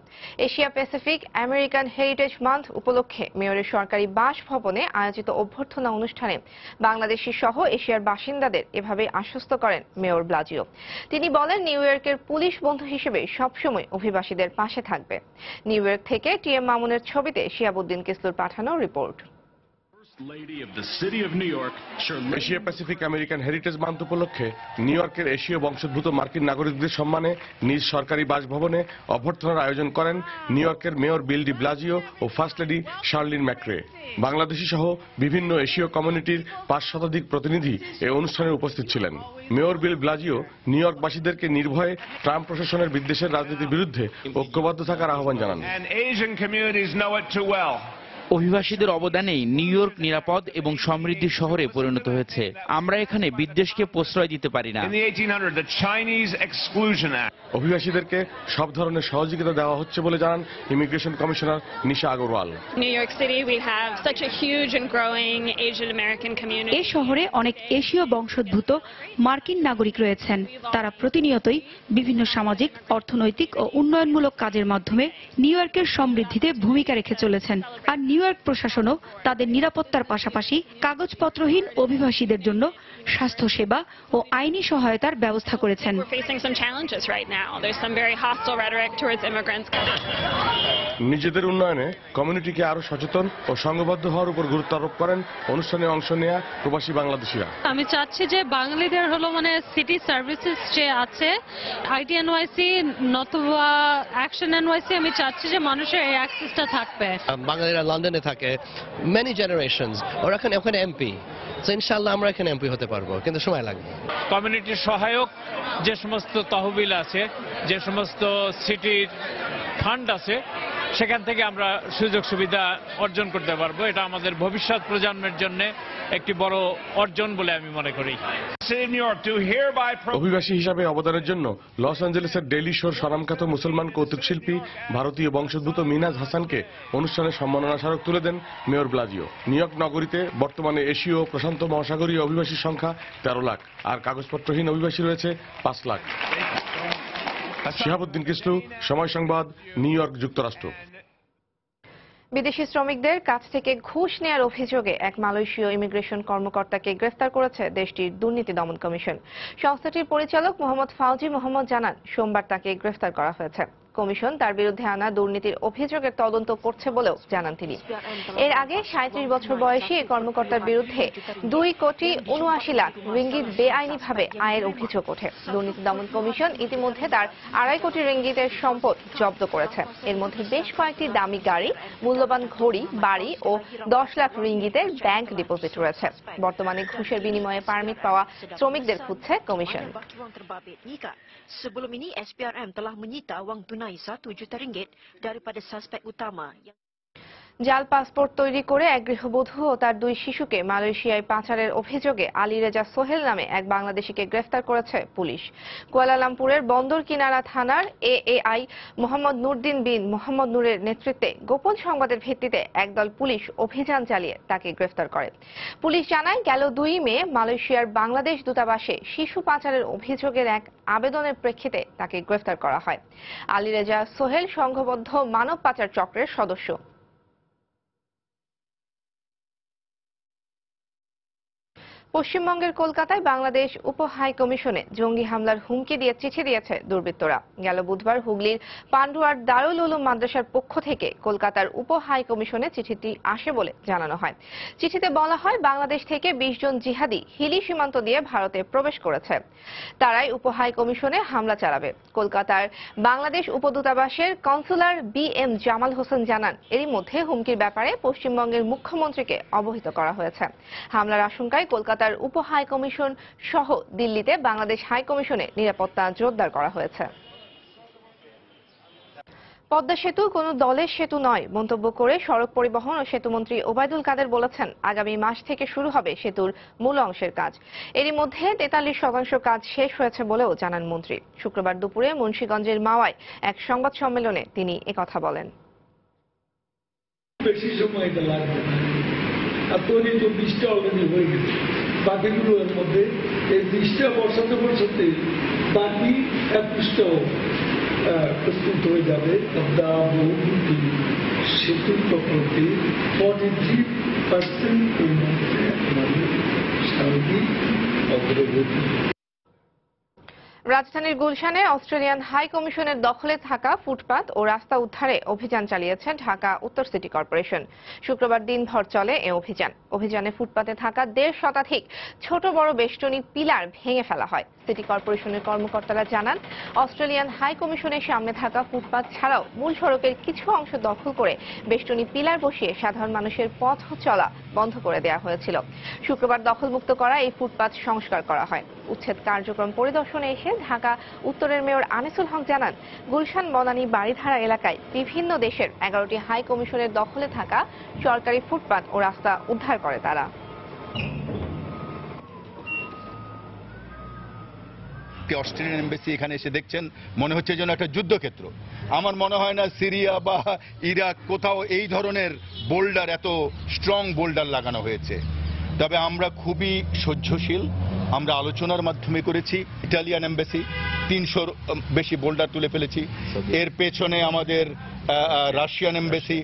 Asia Pacific American heritage month উপলক্ষে মেয়রের সরকারি বাসভবনে আয়োজিত অভ্যর্থনা অনুষ্ঠানে বাংলাদেশি সহ এশিয়ার বাসিন্দাদের এভাবে আশ্বস্ত করেন মেয়র ব্লাজিও। তিনি বলেন, নিউ ইয়র্কের পুলিশ বন্ধু হিসেবে সবসময় অভিবাসীদের পাশে থাকবে। নিউ ইয়র্ক থেকে টিএম মামুনের ছবিতে শিহাবুদ্দিন কিসলুর পাঠানো report. Asia Pacific American heritage month উপলক্ষে নিউ ইয়র্কের এশীয় বংশোদ্ভূত মার্কিন নাগরিকদের সম্মানে নিজ সরকারি বাসভবনে অভ্যর্থনার আয়োজন করেন নিউ ইয়র্কের মেয়র বিল ডি ব্লাজিও ও first lady Chirlane McCray. Bangladeshi সহ বিভিন্ন এশীয় কমিউনিটির 5 শতাধিক প্রতিনিধি এই অনুষ্ঠানে উপস্থিত ছিলেন। মেয়র বিল ব্লাজিও নিউ ইয়র্কবাসীদেরকে নির্ভয়ে ট্রাম্প প্রশাসনের বিদ্বেষের রাজনীতির বিরুদ্ধে ঐক্যবদ্ধ থাকার আহ্বান জানান। অভিবাসীদের অবদানেই নিউ ইয়র্ক নিরাপদ এবং সমৃদ্ধি শহরে পরিণত হয়েছে। আমরা এখানে বিদ্বেষকে প্রশ্রয় দিতে পারি না। অভিবাসীদেরকে সব ধরনের সহযোগিতা দেওয়া হচ্ছে বলে জানান ইমিগ্রেশন কমিশনার নিশা আগরওয়াল। এই শহরে অনেক এশীয় বংশোদ্ভূত মার্কিন নাগরিক রয়েছেন। তারা প্রতিনিয়তই বিভিন্ন সামাজিক, অর্থনৈতিক ও উন্নয়নমূলক কাজের মাধ্যমে নিউ ইয়র্কের সমৃদ্ধিতে ভূমিকা রেখে চলেছেন। আর নিউ ইয়র্ক প্রশাসনও তাদের নিরাপত্তার পাশাপাশি কাগজপত্রহীন অভিবাসীদের জন্য স্বাস্থ্যসেবা ও আইনি সহায়তার ব্যবস্থা করেছেন। নিজেদের উন্নয়নে কমিউনিটিকে আরো সচেতন ও সংঘবদ্ধ হওয়ার উপর গুরুত্ব আরোপ করেন অনুষ্ঠানে অংশ নেওয়া প্রবাসী বাংলাদেশিরা। আমি চাচ্ছি যে বাঙালিদের হলো সিটি সার্ভিসেস যে আছে আইটি এনওয়াইসি নতুবা অ্যাকশন এনওয়াইসি, আমি চাচ্ছি যে মানুষের এই অ্যাক্সেসটা থাকবে। বাঙালিরা লন্ডনে থাকে মেনি জেনারেশনস, ওরা ওখানে এমপি, তো ইনশাআল্লাহ আমরা এখানে এমপি হতে পারবো, কিন্তু সময় লাগবে। কমিউনিটির সহায়ক যে সমস্ত তহবিল আছে, যে সমস্ত সিটির ফান্ড আছে, সেখান থেকে আমরা সুযোগ সুবিধা অর্জন করতে পারবো। এটা আমাদের ভবিষ্যৎ প্রজন্মের জন্য একটি বড় অর্জন বলে আমি মনে করি। অভিবাসী হিসাবে অবদানের জন্য লস অ্যাঞ্জেলেসের ডেইলি শোর স্বনামখ্যাত মুসলমান কৌতুক শিল্পী ভারতীয় বংশোদ্ভূত মিনাজ হাসানকে অনুষ্ঠানে সম্মাননা স্মারক তুলে দেন মেয়র ব্লাজিও। নিউ ইয়র্ক নগরীতে বর্তমানে এশীয় প্রশান্ত মহাসাগরীয় অভিবাসীর সংখ্যা 13 লাখ, আর কাগজপত্রহীন অভিবাসী রয়েছে 5 লাখ। শিহাবুদ্দিন কিসলু, সময় সংবাদ, নিউ ইয়র্ক, যুক্তরাষ্ট্র। বিদেশি শ্রমিকদের কাছ থেকে ঘুষ নেয়ার অভিযোগে এক মালয়েশীয় ইমিগ্রেশন কর্মকর্তাকে গ্রেফতার করেছে দেশটির দুর্নীতি দমন কমিশন। সংস্থাটির পরিচালক মোহাম্মদ ফাউজি মোহাম্মদ জানান, সোমবার তাকে গ্রেফতার করা হয়েছে। কমিশন তার বিরুদ্ধে আনা দুর্নীতির অভিযোগের তদন্ত করছে বলেও জানান তিনি। এর আগে 37 বছর বয়সী এই কর্মকর্তার বিরুদ্ধে 2,79,00,000 রিঙ্গিত বেআইনিভাবে আয়ের অভিযোগ ওঠে। দুর্নীতি দমন কমিশন ইতিমধ্যে তার 2.5 কোটি রিঙ্গিতের সম্পদ জব্দ করেছে। এর মধ্যে বেশ কয়েকটি দামি গাড়ি, মূল্যবান ঘড়ি, বাড়ি ও 10 লাখ রিঙ্গিতের ব্যাংক ডিপোজিট রয়েছে। বর্তমানে ঘুষের বিনিময়ে পারমিট পাওয়া শ্রমিকদের খুঁজছে commission. Sebelum ini SPRM telah menyita wang tunai 1 juta ringgit daripada suspek utama. জাল পাসপোর্ট তৈরি করে এক গৃহবধূ ও তার 2 শিশুকে মালয়েশিয়ায় পাচারের অভিযোগে আলী রেজা সোহেল নামে এক বাংলাদেশিকে গ্রেফতার করেছে পুলিশ। কুয়ালালামপুরের বন্দর কিনারা থানার এএআই মোহাম্মদ নুরদিন বিন মোহাম্মদ নূরের নেতৃত্বে গোপন সংবাদের ভিত্তিতে একদল পুলিশ অভিযান চালিয়ে তাকে গ্রেফতার করে। পুলিশ জানায়, গেল 2 মে মালয়েশিয়ার বাংলাদেশ দূতাবাসে শিশু পাচারের অভিযোগের এক আবেদনের প্রেক্ষিতে তাকে গ্রেফতার করা হয়। আলী রেজা সোহেল সংঘবদ্ধ মানব পাচার চক্রের সদস্য। পশ্চিমবঙ্গের কলকাতায় বাংলাদেশ উপ হাই কমিশনে জঙ্গি হামলার হুমকি দিয়ে চিঠি দিয়েছে দুর্বৃত্তরা। গেল বুধবার হুগলির পান্ডুয়ার দারুল উলুম মাদ্রাসার পক্ষ থেকে কলকাতার উপ হাই কমিশনে চিঠিটি আসে বলে জানানো হয়। চিঠিতে বলা হয়, বাংলাদেশ থেকে 20 জন জিহাদি হিলি সীমান্ত দিয়ে ভারতে প্রবেশ করেছে। তারাই উপ হাই কমিশনে হামলা চালাবে। কলকাতার বাংলাদেশ উপদূতাবাসের কনসুলার BM জামাল হোসেন জানান, এরই মধ্যে হুমকির ব্যাপারে পশ্চিমবঙ্গের মুখ্যমন্ত্রীকে অবহিত করা হয়েছে। হামলার আশঙ্কায় কলকাতার উপ হাই কমিশন সহ দিল্লিতে বাংলাদেশ হাই কমিশনে নিরাপত্তা জোরদার করা হয়েছে। পদ্মা সেতু কোনো দলের সেতু নয় মন্তব্য করে সড়ক পরিবহন ও সেতুমন্ত্রী ওবায়দুল কাদের বলেছেন, আগামী মাস থেকে শুরু হবে সেতুর মূল অংশের কাজ। এরই মধ্যে 43% কাজ শেষ হয়েছে বলেও জানান মন্ত্রী। শুক্রবার দুপুরে মুন্সিগঞ্জের মাওয়ায় এক সংবাদ সম্মেলনে তিনি একথা বলেন। বেশি সময় লাগবে আর তৈরি 24টা অলরেডি হয়ে গেছে, বাকিগুলো এর মধ্যে এই 20টা বর্ষাতে বর্ষাতে বাকি 21টাও প্রস্তুত হয়ে যাবে। পদ্মা বহুমুখী সেতু প্রকল্পে 43% পরিমাণে সার্বিক অগ্রগতি। রাজধানীর গুলশানে অস্ট্রেলিয়ান হাই কমিশনের দখলে থাকা ফুটপাত ও রাস্তা উদ্ধারে অভিযান চালিয়েছে ঢাকা উত্তর সিটি কর্পোরেশন। শুক্রবার দিনভর চলে এ অভিযানে ফুটপাতে থাকা 1.5 শতাধিক ছোট বড় বেষ্টনী পিলার ভেঙে ফেলা হয়। সিটি কর্পোরেশনের কর্মকর্তারা জানান, অস্ট্রেলিয়ান হাই কমিশনের সামনে থাকা ফুটপাত ছাড়াও মূল সড়কের কিছু অংশ দখল করে বেষ্টনী পিলার বসিয়ে সাধারণ মানুষের পথ চলা বন্ধ করে দেওয়া হয়েছিল। শুক্রবার দখলমুক্ত করা এই ফুটপাত সংস্কার করা হয়। উচ্ছেদ কার্যক্রম পরিদর্শনে এসে ঢাকা উত্তরের মেয়র আনিসুল হক জানান, গুলশান বনানী বাড়িধারা এলাকায় বিভিন্ন দেশের 11টি হাই কমিশনের দখলে থাকা সরকারি ফুটপাত ও রাস্তা উদ্ধার করে তারা। অস্ট্রেলিয়ান এমবাসি এখানে এসে দেখছেন, মনে হচ্ছে যেন একটা যুদ্ধক্ষেত্র। আমার মনে হয় না সিরিয়া বা ইরাক কোথাও এই ধরনের বোল্ডার, এত স্ট্রং বোল্ডার লাগানো হয়েছে। তবে আমরা খুবই সহ্যশীল, আমরা আলোচনার মাধ্যমে করেছি। ইটালিয়ান এমবাসি 300 বেশি বোল্ডার তুলে ফেলেছি। এর পেছনে আমাদের রাশিয়ান এমবাসি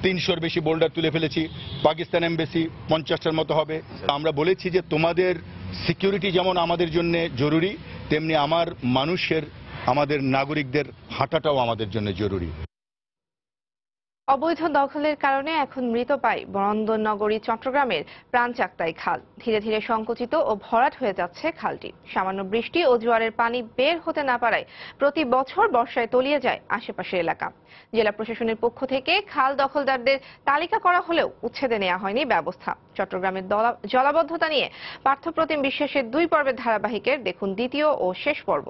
300 বেশি বোল্ডার তুলে ফেলেছি। পাকিস্তান এমবাসি 50টার মতো হবে। আমরা বলেছি যে তোমাদের সিকিউরিটি যেমন আমাদের জন্য জরুরি, তেমনি আমাদের নাগরিকদের হাঁটাটাও আমাদের জন্য জরুরি। অবৈধ দখলের কারণে এখন মৃতপ্রায় বন্দরনগরী চট্টগ্রামের প্রাণচাকতাই খাল। ধীরে ধীরে সংকুচিত ও ভরাট হয়ে যাচ্ছে খালটি। সামান্য বৃষ্টি ও জোয়ারের পানি বের হতে না পারায় প্রতি বছর বর্ষায় তলিয়ে যায় আশেপাশের এলাকা। জেলা প্রশাসনের পক্ষ থেকে খাল দখলদারদের তালিকা করা হলেও উচ্ছেদে নেওয়া হয়নি ব্যবস্থা। চট্টগ্রামের জলাবদ্ধতা নিয়ে পার্থপ্রতিম বিশ্বাসের 2 পর্বের ধারাবাহিকের দেখুন দ্বিতীয় ও শেষ পর্ব।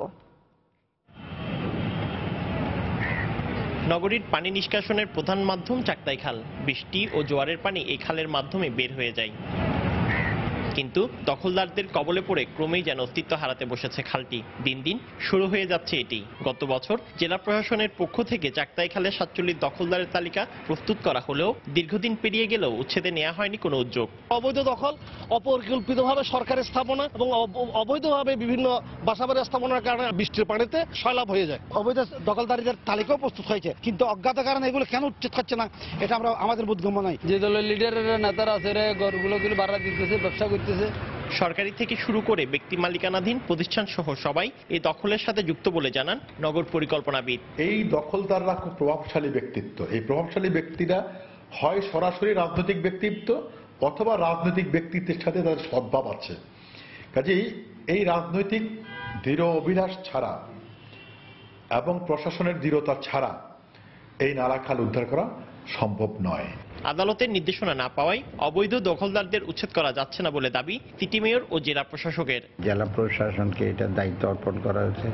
নগরীর পানি নিষ্কাশনের প্রধান মাধ্যম চাকতাই খাল। বৃষ্টি ও জোয়ারের পানি এই খালের মাধ্যমে বের হয়ে যায়, কিন্তু দখলদারদের কবলে পড়ে ক্রমেই যেন অস্তিত্ব হারাতে বসেছে খালটি। দিন দিন শুরু হয়ে যাচ্ছে এটি। গত বছর জেলা প্রশাসনের পক্ষ থেকে চাকতাই খালের 47 দখলদারের তালিকা প্রস্তুত করা হলেও দীর্ঘদিন পেরিয়ে গেলেও উচ্ছেদে নেওয়া হয়নি কোনো উদ্যোগ। অবৈধ দখল, অপরিকল্পিতভাবে সরকারের স্থাপনা এবং অবৈধভাবে বিভিন্ন বাসাবাড়ি স্থাপনার কারণে বৃষ্টির পানিতে সয়লাভ হয়ে যায়। অবৈধ দখলদারীদের তালিকাও প্রস্তুত হয়েছে, কিন্তু অজ্ঞাত কারণে এগুলো কেন উচ্ছেদ হচ্ছে না, এটা আমাদের বোধগম্য নয়। যে দলের লিডারের নেতারা আছে ঘরগুলো ভাড়া দিতেছে, ব্যবসা করতেছে। সরকারি থেকে শুরু করে ব্যক্তি মালিকানাধীন প্রতিষ্ঠান সহ সবাই এই দখলের সাথে যুক্ত বলে জানান নগর পরিকল্পনাবিদ। এই দখলদাররা খুব প্রভাবশালী ব্যক্তিত্ব। এই প্রভাবশালী ব্যক্তিরা হয় সরাসরি রাজনৈতিক ব্যক্তিত্ব অথবা রাজনৈতিক ব্যক্তিত্বের সাথে তাদের সদ্ভাব আছে। কাজেই এই রাজনৈতিক দৃঢ় অভিলাষ ছাড়া এবং প্রশাসনের দৃঢ়তা ছাড়া এই নালাখাল উদ্ধার করা সম্ভব নয়। আদালতের নির্দেশনা না পাওয়ায় অবৈধ দখলদারদের উচ্ছেদ করা যাচ্ছে না বলে দাবি সিটি মেয়র ও জেলা প্রশাসকের। জেলা প্রশাসনকে এটা দায়িত্ব অর্পণ করা হয়েছে।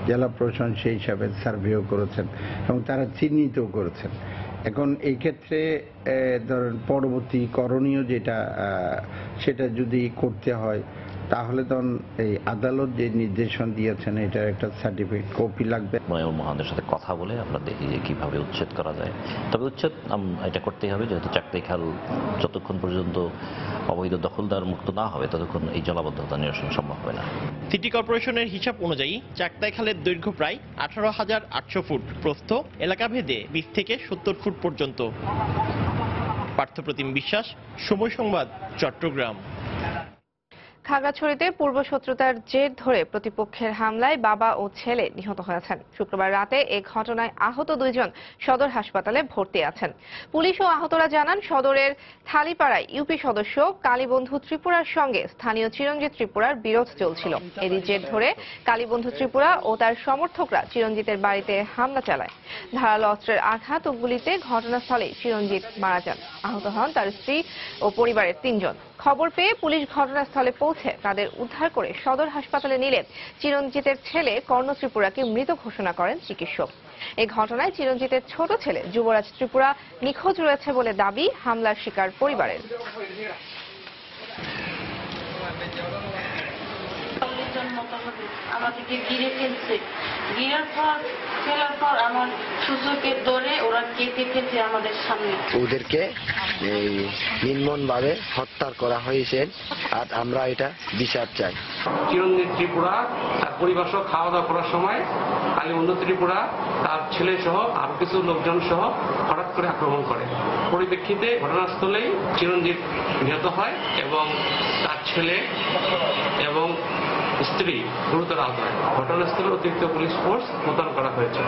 জেলা প্রশাসন সেই হিসাবে সার্ভেও করেছেন এবং তারা চিহ্নিতও করেছেন। এখন এই ক্ষেত্রে ধরেন পরবর্তী করণীয় যেটা, সেটা যদি করতে হয় তাহলে তখন এই আদালত যে নির্দেশন দিয়েছেন এটার একটা সার্টিফিকেট কপি লাগবে। মেয়র মহাদের সাথে কথা বলে আমরা দেখি যে কিভাবে উচ্ছেদ করা যায়। তবে উচ্ছেদ এটা করতেই হবে, যেহেতু চাকতাই খাল যতক্ষণ পর্যন্ত অবৈধ দখলদার মুক্ত না হবে ততক্ষণ এই জলাবদ্ধতা নিরসন সম্ভব হবে না। সিটি কর্পোরেশনের হিসাব অনুযায়ী চাকতাই খালের দৈর্ঘ্য প্রায় 18,800 ফুট, প্রস্থ এলাকা ভেদে 20 থেকে 70 ফুট পর্যন্ত। পার্থপ্রতিম বিশ্বাস, সময় সংবাদ, চট্টগ্রাম। খাগড়াছড়িতে পূর্বশত্রুতার জের ধরে প্রতিপক্ষের হামলায় বাবা ও ছেলে নিহত হয়েছেন। শুক্রবার রাতে এ ঘটনায় আহত 2 জন সদর হাসপাতালে ভর্তি আছেন। পুলিশ ও আহতরা জানান, সদরের থালিপাড়ায় ইউপি সদস্য কালীবন্ধু ত্রিপুরার সঙ্গে স্থানীয় চিরঞ্জিত ত্রিপুরার বিরোধ চলছিল। এরই জের ধরে কালীবন্ধু ত্রিপুরা ও তার সমর্থকরা চিরঞ্জিতের বাড়িতে হামলা চালায়। ধারালো অস্ত্রের আঘাত ও গুলিতে ঘটনাস্থলে চিরঞ্জিত মারা যান। আহত হন তার স্ত্রী ও পরিবারের 3 জন। খবর পেয়ে পুলিশ ঘটনাস্থলে পৌঁছে তাদের উদ্ধার করে সদর হাসপাতালে নিলে চিরঞ্জিতের ছেলে কর্ণ ত্রিপুরাকে মৃত ঘোষণা করেন চিকিৎসক। এই ঘটনায় চিরঞ্জিতের ছোট ছেলে যুবরাজ ত্রিপুরা নিখোঁজ রয়েছে বলে দাবি হামলার শিকার পরিবারের। জন মোটামুটি আমাদেরকে ঘিরে ফেলছে, ফেলার পর আমার সূচকের দরে ওরা কেটে ফেলছে আমাদের সামনে। ওদেরকে নির্মমভাবে হত্যা করা হয়েছে, আর আমরা এটা বিচার চাই। চিরঞ্জিত ত্রিপুরা তার পরিবার সহ খাওয়া দাওয়া করার সময় কালীবন্ধু ত্রিপুরা তার ছেলে সহ আরো কিছু লোকজন সহ হঠাৎ করে আক্রমণ করে। পরিপ্রেক্ষিতে ঘটনাস্থলেই চিরঞ্জিত নিহত হয় এবং তার ছেলে এবং স্ত্রী গুরুতর আহত হয়। ঘটনাস্থলে অতিরিক্ত পুলিশ ফোর্স মোতায়েন করা হয়েছে।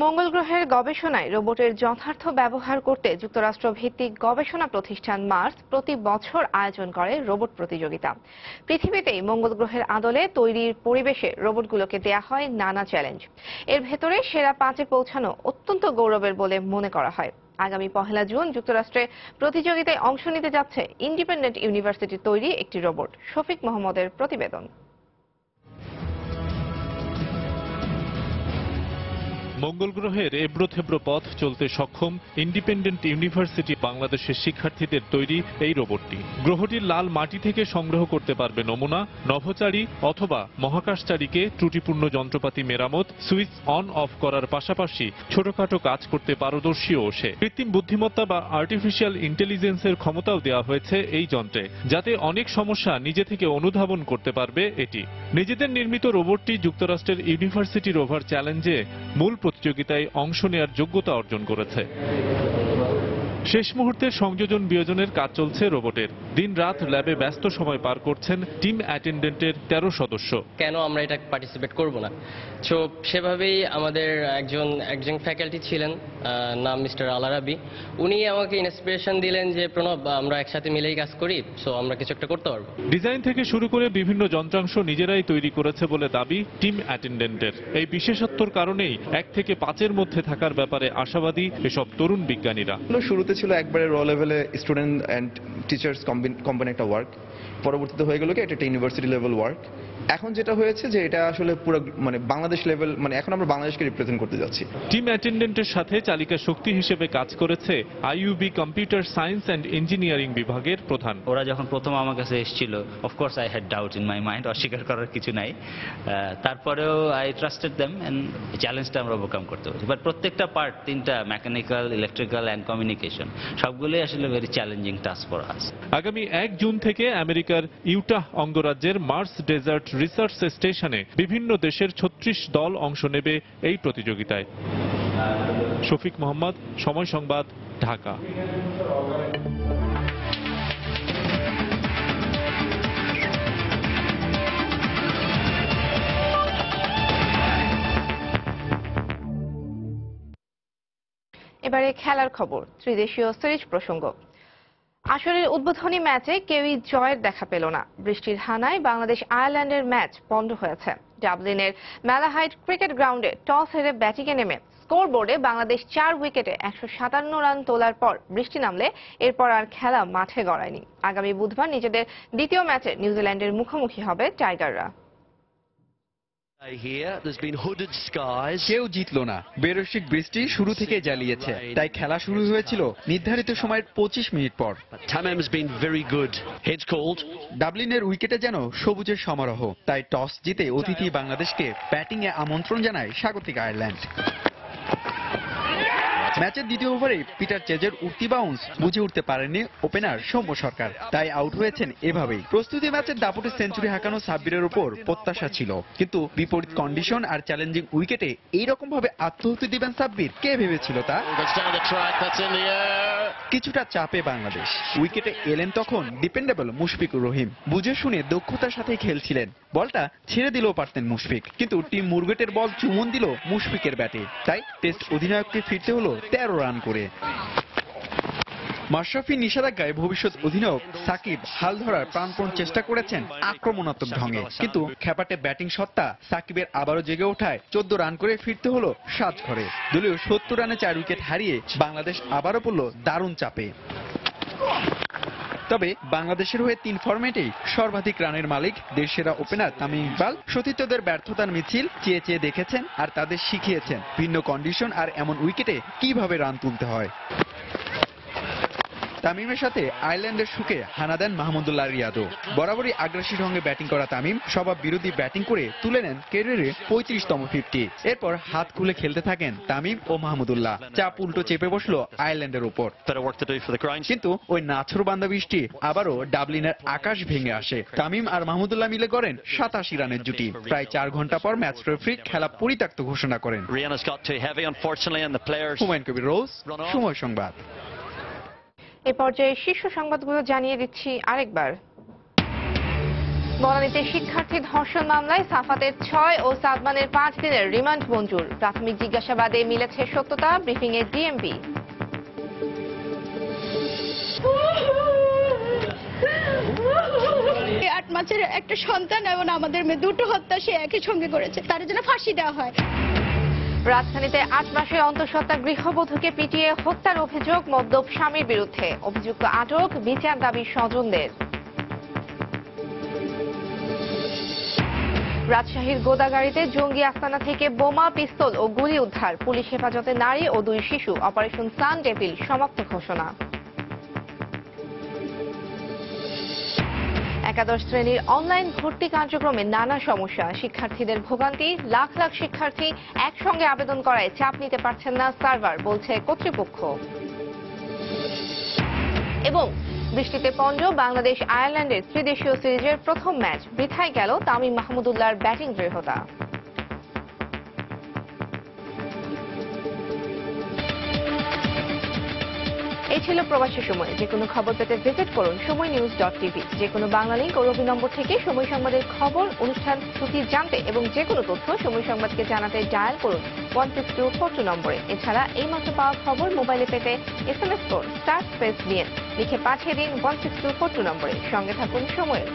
মঙ্গল গ্রহের গবেষণায় রোবটের যথার্থ ব্যবহার করতে যুক্তরাষ্ট্র ভিত্তিক গবেষণা প্রতিষ্ঠান মার্স প্রতি বছর আয়োজন করে রোবট প্রতিযোগিতা। পৃথিবীতেই মঙ্গল গ্রহের আদলে তৈরির পরিবেশে রোবটগুলোকে দেয়া হয় নানা চ্যালেঞ্জ। এর ভেতরে সেরা 5-এ পৌঁছানো অত্যন্ত গৌরবের বলে মনে করা হয়। আগামী 1 জুন যুক্তরাষ্ট্রে প্রতিযোগিতায় অংশ নিতে যাচ্ছে ইন্ডিপেন্ডেন্ট ইউনিভার্সিটির তৈরি একটি রোবট। শফিক মোহাম্মদের প্রতিবেদন। মঙ্গল গ্রহের এবড়োথেবড়ো পথ চলতে সক্ষম ইন্ডিপেন্ডেন্ট ইউনিভার্সিটি বাংলাদেশের শিক্ষার্থীদের তৈরি এই রোবটটি গ্রহটির লাল মাটি থেকে সংগ্রহ করতে পারবে নমুনা, নভোচারী অথবা মহাকাশচারীকে ত্রুটিপূর্ণ যন্ত্রপাতি মেরামত, সুইচ অন অফ করার পাশাপাশি ছোটখাটো কাজ করতে পারদর্শীও সে। কৃত্রিম বুদ্ধিমত্তা বা আর্টিফিশিয়াল ইন্টেলিজেন্সের ক্ষমতাও দেওয়া হয়েছে এই যন্ত্রে, যাতে অনেক সমস্যা নিজে থেকে অনুধাবন করতে পারবে এটি। নিজেদের নির্মিত রোবটটি যুক্তরাষ্ট্রের ইউনিভার্সিটি রোভার চ্যালেঞ্জে মূল প্রতিযোগিতায় অংশ নেওয়ার যোগ্যতা অর্জন করেছে। শেষ মুহূর্তের সংযোজন বিয়োজনের কাজ চলছে রোবটের। দিন-রাত ল্যাবে ব্যস্ত সময় পার করছেন টিম অ্যাটেন্ডেন্টের 13 সদস্য। কেন আমরা এটা পার্টিসিপেট করব না, সো সেভাবেই আমাদের একজন ফ্যাকাল্টি ছিলেন, নাম মিস্টার আলারাবি। উনি আমাকে ইন্সপিরেশন দিলেন যে প্রণব, আমরা একসাথে মিলেই কাজ করি, সো আমরা কিছু একটা করতে পারবো। ডিজাইন থেকে শুরু করে বিভিন্ন যন্ত্রাংশ নিজেরাই তৈরি করেছে বলে দাবি টিম অ্যাটেন্ডেন্টের। এই বিশেষত্বর কারণেই 1 থেকে 5-এর মধ্যে থাকার ব্যাপারে আশাবাদী এসব তরুণ বিজ্ঞানীরা। শুরুতে ছিল একবারে র লেভেলে স্টুডেন্ট অ্যান্ড টিচার্স কম্বাইন একটা ওয়ার্ক, পরবর্তীতে হয়ে গেল কি এটা একটা ইউনিভার্সিটি লেভেল ওয়ার্ক। এখন যেটা হয়েছে যে এটা আসলে পুরো বাংলাদেশ লেভেল, এখন আমরা বাংলাদেশকে রিপ্রেজেন্ট করতে যাচ্ছি। টিম অ্যাটেন্ডেন্টের সাথে চালিকা শক্তি হিসেবে কাজ করেছে IUB computer science and engineering বিভাগের প্রধান। ওরা যখন প্রথম আমার কাছে এসেছিল, of course I had doubt in my mind, অস্বীকার করার কিছু নাই। তারপরেও আই ট্রাস্টেড দেম এন্ড চ্যালেঞ্জটা আমরা ওভারকাম করতে পারি। বাট প্রত্যেকটা পার্ট, 3টা মেকানিক্যাল, ইলেকট্রিক্যাল অ্যান্ড কমিউনিকেশন, সবগুলোই আসলে very challenging task for us. আগামী 1 জুন থেকে আমেরিকার ইউটাহ অঙ্গরাজ্যের মার্স ডেজার্ট রিসার্চ স্টেশনে বিভিন্ন দেশের 36 দল অংশ নেবে এই প্রতিযোগিতায়। শফিক মোহাম্মদ, সময় সংবাদ, ঢাকা। এবারে খেলার খবর, ত্রিদেশীয় সিরিজ প্রসঙ্গ। আসরের উদ্বোধনী ম্যাচে কেউই জয়ের দেখা পেল না। বৃষ্টির হানায় বাংলাদেশ আয়ারল্যান্ডের ম্যাচ পণ্ড হয়েছে। ডাবলিনের ম্যালাহাইড ক্রিকেট গ্রাউন্ডে টস হেরে ব্যাটিংয়ে নেমে স্কোরবোর্ডে বাংলাদেশ 4 উইকেটে 157 রান তোলার পর বৃষ্টি নামলে এরপর আর খেলা মাঠে গড়ায়নি। আগামী বুধবার নিজেদের দ্বিতীয় ম্যাচে নিউজিল্যান্ডের মুখোমুখি হবে টাইগাররা। কেউ জিতল না, বেরসিক বৃষ্টি শুরু থেকে জ্বালিয়েছে, তাই খেলা শুরু হয়েছিল নির্ধারিত সময়ের 25 মিনিট পর। ডাবলিনের উইকেটে যেন সবুজের সমারোহ, তাই টস জিতে অতিথি বাংলাদেশকে ব্যাটিংয়ে আমন্ত্রণ জানায় স্বাগতিক আয়ারল্যান্ড। ম্যাচের দ্বিতীয় ওভারে পিটার চেজের উঠতি বাউন্স বুঝে উঠতে পারেননি ওপেনার সৌম্য সরকার, তাই আউট হয়েছেন এভাবেই। প্রস্তুতি ম্যাচের দাপটে সেঞ্চুরি হাঁকানো সাব্বিরের উপর প্রত্যাশা ছিল, কিন্তু বিপরীত কন্ডিশন আর চ্যালেঞ্জিং উইকেটে এইরকম ভাবে আত্মহতি দিবেন সাব্বির, কে ভেবেছিল তা? কিছুটা চাপে বাংলাদেশ। উইকেটে এলেন তখন ডিপেন্ডেবল মুশফিকুর রহিম। বুঝে শুনে দক্ষতার সাথে খেলছিলেন, বলটা ছেড়ে দিলেও পারতেন মুশফিক, কিন্তু টিম মুরগেটের বল চুমন দিল মুশফিকের ব্যাটে, তাই টেস্ট অধিনায়ককে ফিরতে হলো 13 রান করে। মাশরাফি নিষেধাজ্ঞায় ভবিষ্যৎ অধিনায়ক সাকিব হাল ধরার প্রাণপণ চেষ্টা করেছেন আক্রমণাত্মক ঢঙে, কিন্তু খেপাটে ব্যাটিং সত্তা সাকিবের আবারও জেগে ওঠায় 14 রান করে ফিরতে হলো সাজঘরে। দলীয় 70 রানে 4 উইকেট হারিয়ে বাংলাদেশ আবারও পড়ল দারুণ চাপে। তবে বাংলাদেশের হয়ে 3 ফরম্যাটেই সর্বাধিক রানের মালিক দেশসেরা ওপেনার তামিম ইকবাল সতীর্থদের ব্যর্থতার মিছিল চেয়ে চেয়ে দেখেছেন আর তাদের শিখিয়েছেন ভিন্ন কন্ডিশন আর এমন উইকেটে কিভাবে রান তুলতে হয়। তামিমের সাথে আয়ারল্যান্ডের সুখে হানা দেন মাহমুদুল্লাহ রিয়াদও। বরাবরই আগ্রাসী ঢঙ্গে ব্যাটিং করা তামিম স্বভাব বিরোধী ব্যাটিং করে তুলে নেন ক্যারিয়ারে 35তম 50। এরপর হাত খুলে খেলতে থাকেন তামিম ও মাহমুদুল্লাহ। চাপ উল্টো চেপে বসলো আয়ারল্যান্ডের উপর। কিন্তু ওই নাছোড়বান্দা বৃষ্টি আবারও ডাবলিনের আকাশ ভেঙে আসে। তামিম আর মাহমুদুল্লাহ মিলে করেন 87 রানের জুটি। প্রায় 4 ঘন্টা পর ম্যাচ রেফারি খেলা পরিত্যক্ত ঘোষণা করেন। হুমায়ুন কবির রোজ, সময় সংবাদ। এ পর্যায়ে শীর্ষ সংবাদগুলো জানিয়ে দিচ্ছি আরেকবার। বনানীতে শিক্ষার্থী ধর্ষণ মামলায় সাফাতের 6 ও সাদমানের 5 দিনের রিমান্ড মঞ্জুর। প্রাথমিক জিজ্ঞাসাবাদে মিলেছে সত্যতা, ব্রিফিংয়ে ডিএমপি। 8 মাসের একটা সন্তান এবং আমাদের মেয়ে দুটো হত্যা সে একই সঙ্গে করেছে, তার জন্য ফাঁসি দেওয়া হয়। রাজধানীতে 8 মাসে অন্তঃসত্ত্বা গৃহবধূকে পিটিয়ে হত্যার অভিযোগ মদ্যপ স্বামীর বিরুদ্ধে। অভিযুক্ত আটক, বিচার দাবি স্বজনদের। রাজশাহীর গোদাগাড়িতে জঙ্গি আস্তানা থেকে বোমা, পিস্তল ও গুলি উদ্ধার। পুলিশ হেফাজতে নারী ও 2 শিশু। অপারেশন সান ডেভিল সমাপ্ত ঘোষণা। একাদশ শ্রেণীর অনলাইন ভর্তি কার্যক্রমে নানা সমস্যা। শিক্ষার্থীদের ভোগান্তি, লাখ লাখ শিক্ষার্থী একসঙ্গে আবেদন করায় চাপ নিতে পারছেন না সার্ভার, বলছে কর্তৃপক্ষ। এবং বৃষ্টিতে পঞ্জ বাংলাদেশ আয়ারল্যান্ডের ত্রিদেশীয় সিরিজের প্রথম ম্যাচ। বৃথায় গেল তামিম মাহমুদুল্লাহর ব্যাটিং দৃঢ়তা। এই ছিল প্রবাসী সময়। যে কোনো খবর পেতে ভিজিট করুন সময়নিউজ.tv। যে কোনো বাংলা লিংক ও রবি নম্বর থেকে সময় সংবাদের খবর, অনুষ্ঠান সূচি জানতে এবং যে কোনো তথ্য সময় সংবাদকে জানাতে ডায়াল করুন 16242 নম্বরে। এছাড়া এই মাত্র পাওয়া খবর মোবাইলে পেতে SMS করুন *বিএন লিখে পাঠিয়ে দিন 16242 নম্বরে। সঙ্গে থাকুন সময়ের।